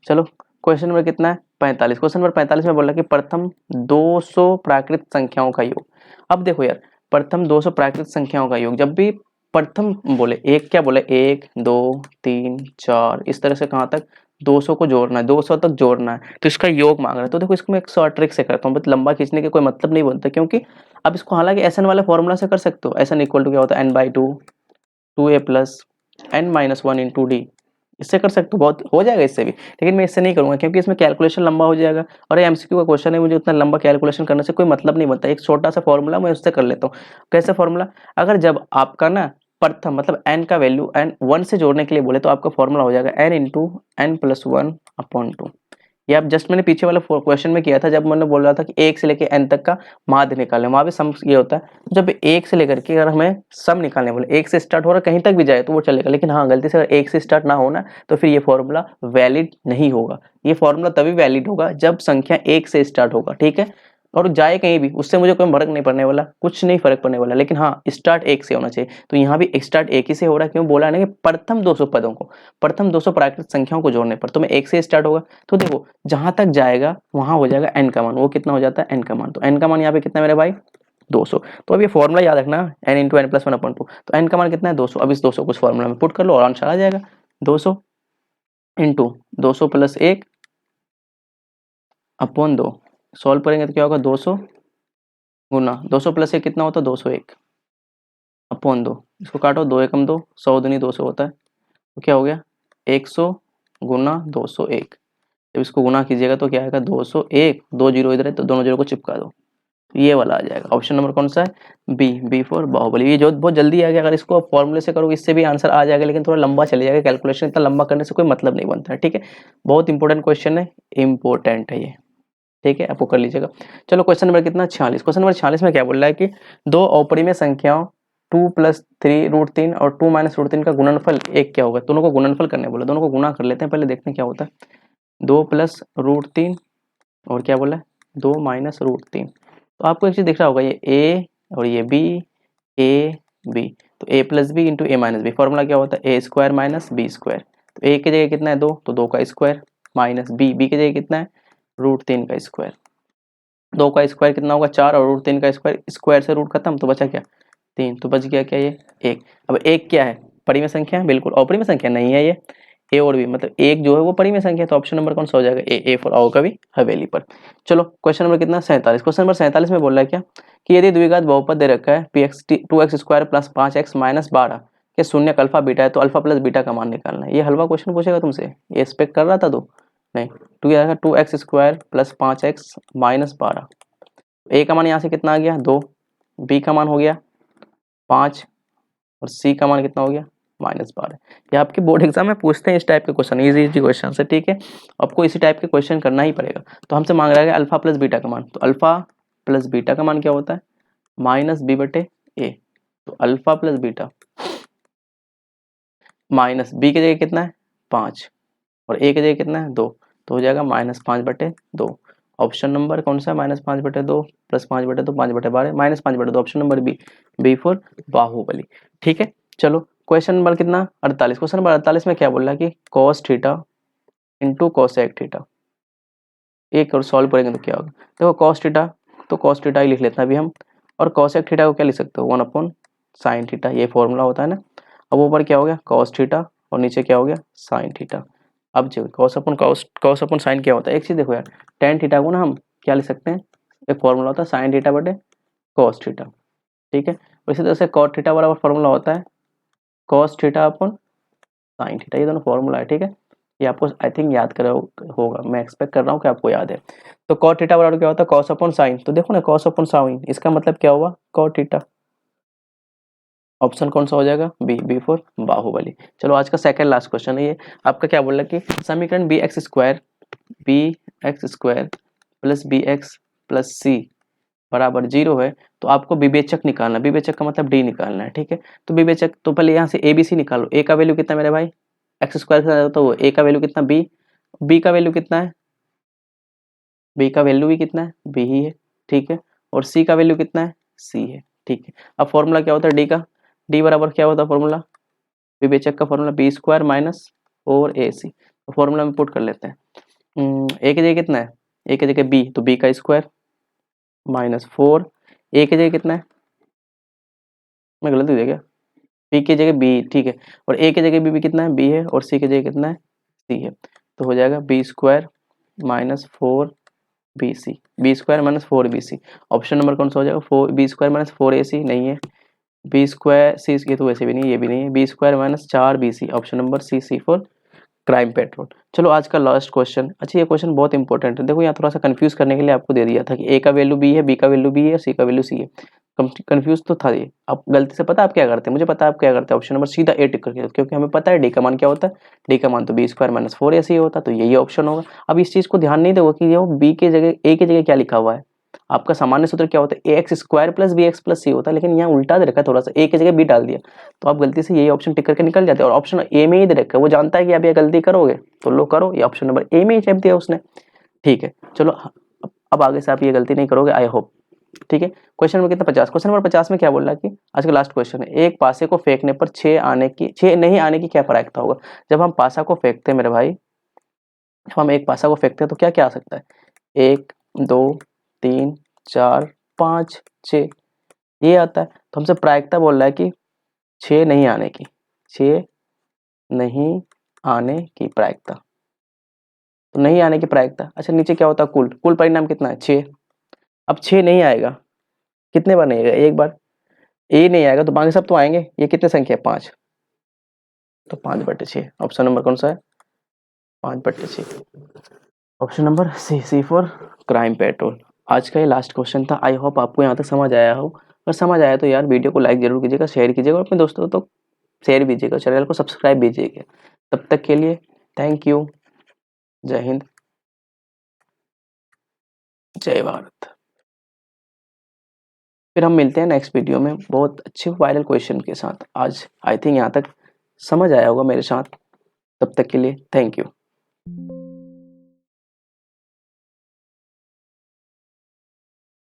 Speaker 1: चलो क्वेश्चन नंबर कितना है 45, क्वेश्चन नंबर 45 में बोला कि प्रथम 200 प्राकृत संख्याओं का योग। अब देखो यार, प्रथम 200 प्राकृत संख्याओं का योग, जब भी प्रथम बोले एक, क्या बोले 1 2 3 4, इस तरह से कहाँ तक 200 को जोड़ना है, 200 तक जोड़ना है, तो इसका योग मांग रहा है। तो देखो इसको मैं एक शॉर्ट ट्रिक से करता हूँ, बस लंबा खींचने के कोई मतलब नहीं बनता, क्योंकि अब इसको हालांकि एस एन वाले फॉर्मूला से कर सकते हो। एस एन इक्वल टू क्या होता है n/2 2a plus n-1 into D, इससे कर सकते हो, बहुत हो जाएगा इससे भी, लेकिन मैं इससे नहीं करूँगा क्योंकि इसमें कैलकुलेशन लंबा हो जाएगा और ये एमसीक्यू का क्वेश्चन है, मुझे उतना लंबा कैलकुलेशन करने से कोई मतलब नहीं बनता। एक छोटा सा फॉर्मूला मैं उससे कर लेता हूँ। कैसे फॉर्मूला? अगर जब आपका ना प्रथम मतलब n का वैल्यू n 1 से जोड़ने के लिए बोले तो आपका फॉर्मूला हो जाएगा n इंटू n+1/2। ये आप जस्ट मैंने पीछे वाला क्वेश्चन में किया था जब मैंने बोल रहा था कि 1 से लेकर n तक का माध्य निकालना, वहाँ भी सम ये होता है। तो जब 1 से लेकर के अगर हमें सम निकालने बोले, 1 से स्टार्ट हो रहा कहीं तक भी जाए तो वो चलेगा, लेकिन हाँ गलती से अगर 1 से स्टार्ट ना होना तो फिर ये फॉर्मूला वैलिड नहीं होगा। ये फॉर्मूला तभी वैलिड होगा जब संख्या 1 से स्टार्ट होगा, ठीक है। और जाए कहीं भी उससे मुझे कोई फर्क नहीं पड़ने वाला, कुछ नहीं फर्क पड़ने वाला, लेकिन हाँ स्टार्ट 1 से होना चाहिए। तो यहाँ भी स्टार्ट 1 ही से हो रहा है, क्यों बोला है ना कि प्रथम 200 पदों को, प्रथम 200 प्राकृत संख्याओं को जोड़ने पर, तो मैं 1 से स्टार्ट होगा। तो देखो जहां तक जाएगा वहां हो जाएगा n का मान, वो कितना हो जाता है n का मान, तो n का मान यहाँ पे कितना है मेरे भाई 200। तो अब ये फॉर्मूला याद रखना n इंटू n+1/2, तो n का मान कितना है 200। अब इस 200 को उस फॉर्मूला में पुट कर लो और आंसर आ जाएगा 200 इंटू 200 + 1/2। सॉल्व करेंगे तो क्या होगा 200 गुना 200 + 1 कितना होता है 201 अपॉन 2, इसको काटो 2 एकम 2, 100 दूनी 200 होता है, तो क्या हो गया 100 गुना 201। जब इसको गुना कीजिएगा तो क्या आएगा 201, 2 जीरो इधर है तो दोनों जीरो को चिपका दो, ये वाला आ जाएगा। ऑप्शन नंबर कौन सा है बी फॉर बाहुबली। ये जो बहुत जल्दी आ गया, अगर इसको फॉर्मूले से करोगे इससे भी आंसर आ जाएगा, लेकिन थोड़ा लंबा चले जाएगा, कैलकुलेशन इतना लंबा करने से कोई मतलब नहीं बनता है, ठीक है। बहुत इंपॉर्टेंट क्वेश्चन है, इंपॉर्टेंट है ये, ठीक है, आपको कर लीजिएगा। चलो क्वेश्चन नंबर कितना 46। क्वेश्चन नंबर 46 में क्या बोल रहा है कि दो अपरिमेय संख्याओं 2 + 3√3 और 2 - √3 का गुणनफल एक क्या होगा। दोनों को गुणनफल करने बोला, दोनों को गुणा कर लेते हैं, पहले देखते हैं क्या होता है। 2 + √3 और क्या बोला है 2 - √3। तो आपको एक चीज दिख रहा होगा, ये ए और ये बी, ए बी, तो a + b into a - b, formula क्या होता है a² - b²। तो a की जगह कितना है 2, तो 2 का स्क्वायर, माइनस b की जगह कितना है √3 का स्क्वायर। 2 का स्क्वायर कितना होगा 4 और √3 का स्क्वायर, स्क्वायर से रूट खत्म, तो बचा क्या 3, तो बच गया क्या ये 1। अब एक क्या है परिमेय संख्या है, बिल्कुल, अपरिमेय संख्या नहीं है ये, ए और बी मतलब एक जो है वो परिमेय संख्या है, तो ऑप्शन नंबर कौन सा हो जाएगा ए फॉर आओ कभी हवेली पर। चलो क्वेश्चन नंबर कितना 47। क्वेश्चन नंबर 47 में बोल रहा है क्या कि यदि द्विघात बहुपद दे रखा है px 2x² + 5x - 12 के शून्य अल्फा बीटा है, तो अल्फा प्लस बीटा का मान निकालना है। ये हलवा क्वेश्चन पूछेगा तुमसे, ये एक्सपेक्ट कर रहा था तू नहीं। 2x² + 5x - 12, ए का मान यहाँ से कितना आ गया 2, बी का मान हो गया 5 और सी का मान कितना हो गया -12। ये आपके बोर्ड एग्जाम में पूछते हैं इस टाइप के क्वेश्चन, इजी क्वेश्चन है, ठीक है। आपको इसी टाइप के क्वेश्चन करना ही पड़ेगा। तो हमसे मांग रहा है अल्फा प्लस बीटा का मान, तो अल्फा प्लस बीटा का मान क्या होता है -b/a। तो alpha plus beta minus b की जगह कितना है 5 और ए की जगह कितना है 2, तो हो जाएगा -5/2। ऑप्शन नंबर कौन सा है -5/2 + 5/2 5/12 -5/2, option number B for Baahubali, ठीक है। चलो क्वेश्चन नंबर कितना 48। क्वेश्चन नंबर 48 में क्या बोल रहा है कि cos theta into cosec theta, एक और सॉल्व करेंगे तो क्या होगा। देखो cos थीटा तो cos थीटा ही लिख लेते हैं अभी हम, और cosec थीटा को क्या लिख सकते हो 1/sin थीटा, ये फॉर्मूला होता है ना। अब ऊपर क्या हो गया cos थीटा और नीचे क्या हो गया sin थीटा। अब जो cos/sin क्या होता है, एक चीज देखो यार, tan थीटा को ना हम क्या लिख सकते हैं, एक फॉर्मूला होता है sin थीटा बटे cos थीटा, ठीक है। और इसी तरह से cot थीटा बराबर फॉर्मूला होता है cos थीटा अपन sin थीटा, ये दोनों फॉर्मूला है, ठीक है। ये आपको आई थिंक याद करा होगा, मैं एक्सपेक्ट कर रहा हूँ कि आपको याद है। तो cot थीटा बराबर क्या होता है cos/sin, तो देखो ना cos/sin इसका मतलब क्या हुआ cot थीटा। ऑप्शन कौन सा हो जाएगा बी फॉर बाहुबली। चलो आज का सेकंड लास्ट क्वेश्चन है ये, आपका क्या बोल रहा है कि समीकरण bx² + bx + c बराबर 0 है, तो आपको विवेचक निकालना, विवेचक का मतलब डी निकालना है, ठीक है। तो विवेचक तो पहले यहाँ से ए बी सी निकालो, ए का वैल्यू कितना मेरे भाई x² का, तो ए का वैल्यू कितना बी का वैल्यू कितना है बी का वैल्यू भी कितना है बी ही है, ठीक है। और सी का वैल्यू कितना है सी है, ठीक है। अब फॉर्मूला क्या होता है डी का, डी बराबर क्या होता है फॉर्मूला विवेचक का फॉर्मूला b² - 4ac, तो फॉर्मूला में पुट कर लेते हैं। ए की जगह कितना है ए की जगह बी, तो बी का स्क्वायर -4, ए की जगह कितना है मैं गलत दिया क्या बी की जगह बी, ठीक है। और ए की जगह भी कितना है बी है, और सी की जगह कितना है सी है, तो हो जाएगा b² - 4bc, b² - 4bc। Option number कौन सा हो जाएगा b² - 4ac नहीं है, बी स्क्वायर सी, ये तो वैसे भी नहीं, ये भी नहीं है, b square minus 4bc, option number C for Crime Patrol. चलो आज का लास्ट क्वेश्चन। अच्छा ये क्वेश्चन बहुत इंपॉर्टेंट है, देखो यहाँ थोड़ा सा कंफ्यूज करने के लिए आपको दे दिया था कि ए का वैल्यू बी है, बी का वैल्यू बी है, सी का वैल्यू सी है। कंफ्यूज तो था ये। अब गलती से पता आप क्या करते हैं, मुझे पता है आप क्या करते हैं, ऑप्शन नंबर सीधा ए टिक करके, क्योंकि हमें पता है डी का मान क्या होता है, डी का मान तो बी स्क्वायर माइनस 4ac होता, तो यही ऑप्शन होगा। अब इस चीज को ध्यान नहीं दोगे कि ये बी के जगह ए की जगह क्या लिखा हुआ है। आपका सामान्य सूत्र क्या होता है, a x square plus b x plus c होता है, लेकिन यहाँ उल्टा दे रखा है, थोड़ा सा ए की जगह बी डाल दिया, तो आप गलती से यही ऑप्शन टिक करके निकल जाते हैं। और ऑप्शन ए में ही दे रखा है, वो जानता है कि आप ये गलती करोगे तो लो करो, ये ऑप्शन नंबर ए में ही चेप दिया उसने। ठीक है चलो, अब आगे से आप ये गलती नहीं करोगे, आई होप। ठीक है, क्वेश्चन नंबर कितना 50, क्वेश्चन नंबर 50 में क्या बोल रहा है कि आज का लास्ट क्वेश्चन है, एक पासे को फेंकने पर 6 नहीं आने की क्या प्रायिकता होगा। जब हम पासा को फेंकते हैं मेरे भाई, जब हम एक पासा को फेंकते हैं तो क्या क्या आ सकता है, 1 2 3 4 5 6, ये आता है। तो हमसे प्रायिकता बोल रहा है कि 6 नहीं आने की, 6 नहीं आने की प्रायिकता, तो नहीं आने की प्रायिकता। अच्छा नीचे क्या होता है, कुल परिणाम कितना है 6। अब 6 नहीं आएगा, कितने बार नहीं आएगा, एक बार। ए नहीं आएगा तो बाकी सब तो आएंगे, ये कितने संख्या है 5, तो 5/6 ऑप्शन नंबर कौन सा है, 5/6, option number C for Crime Patrol. आज का ये लास्ट क्वेश्चन था, आई होप आपको यहाँ तक समझ आया हो। अगर समझ आया तो यार वीडियो को लाइक जरूर कीजिएगा, शेयर कीजिएगा, और अपने दोस्तों को तो शेयर कीजिएगा, चैनल को सब्सक्राइब कीजिएगा। तब तक के लिए थैंक यू, जय हिंद, जय भारत। फिर हम मिलते हैं नेक्स्ट वीडियो में बहुत अच्छे वायरल क्वेश्चन के साथ। आज आई थिंक यहाँ तक समझ आया होगा मेरे साथ। तब तक के लिए थैंक यू।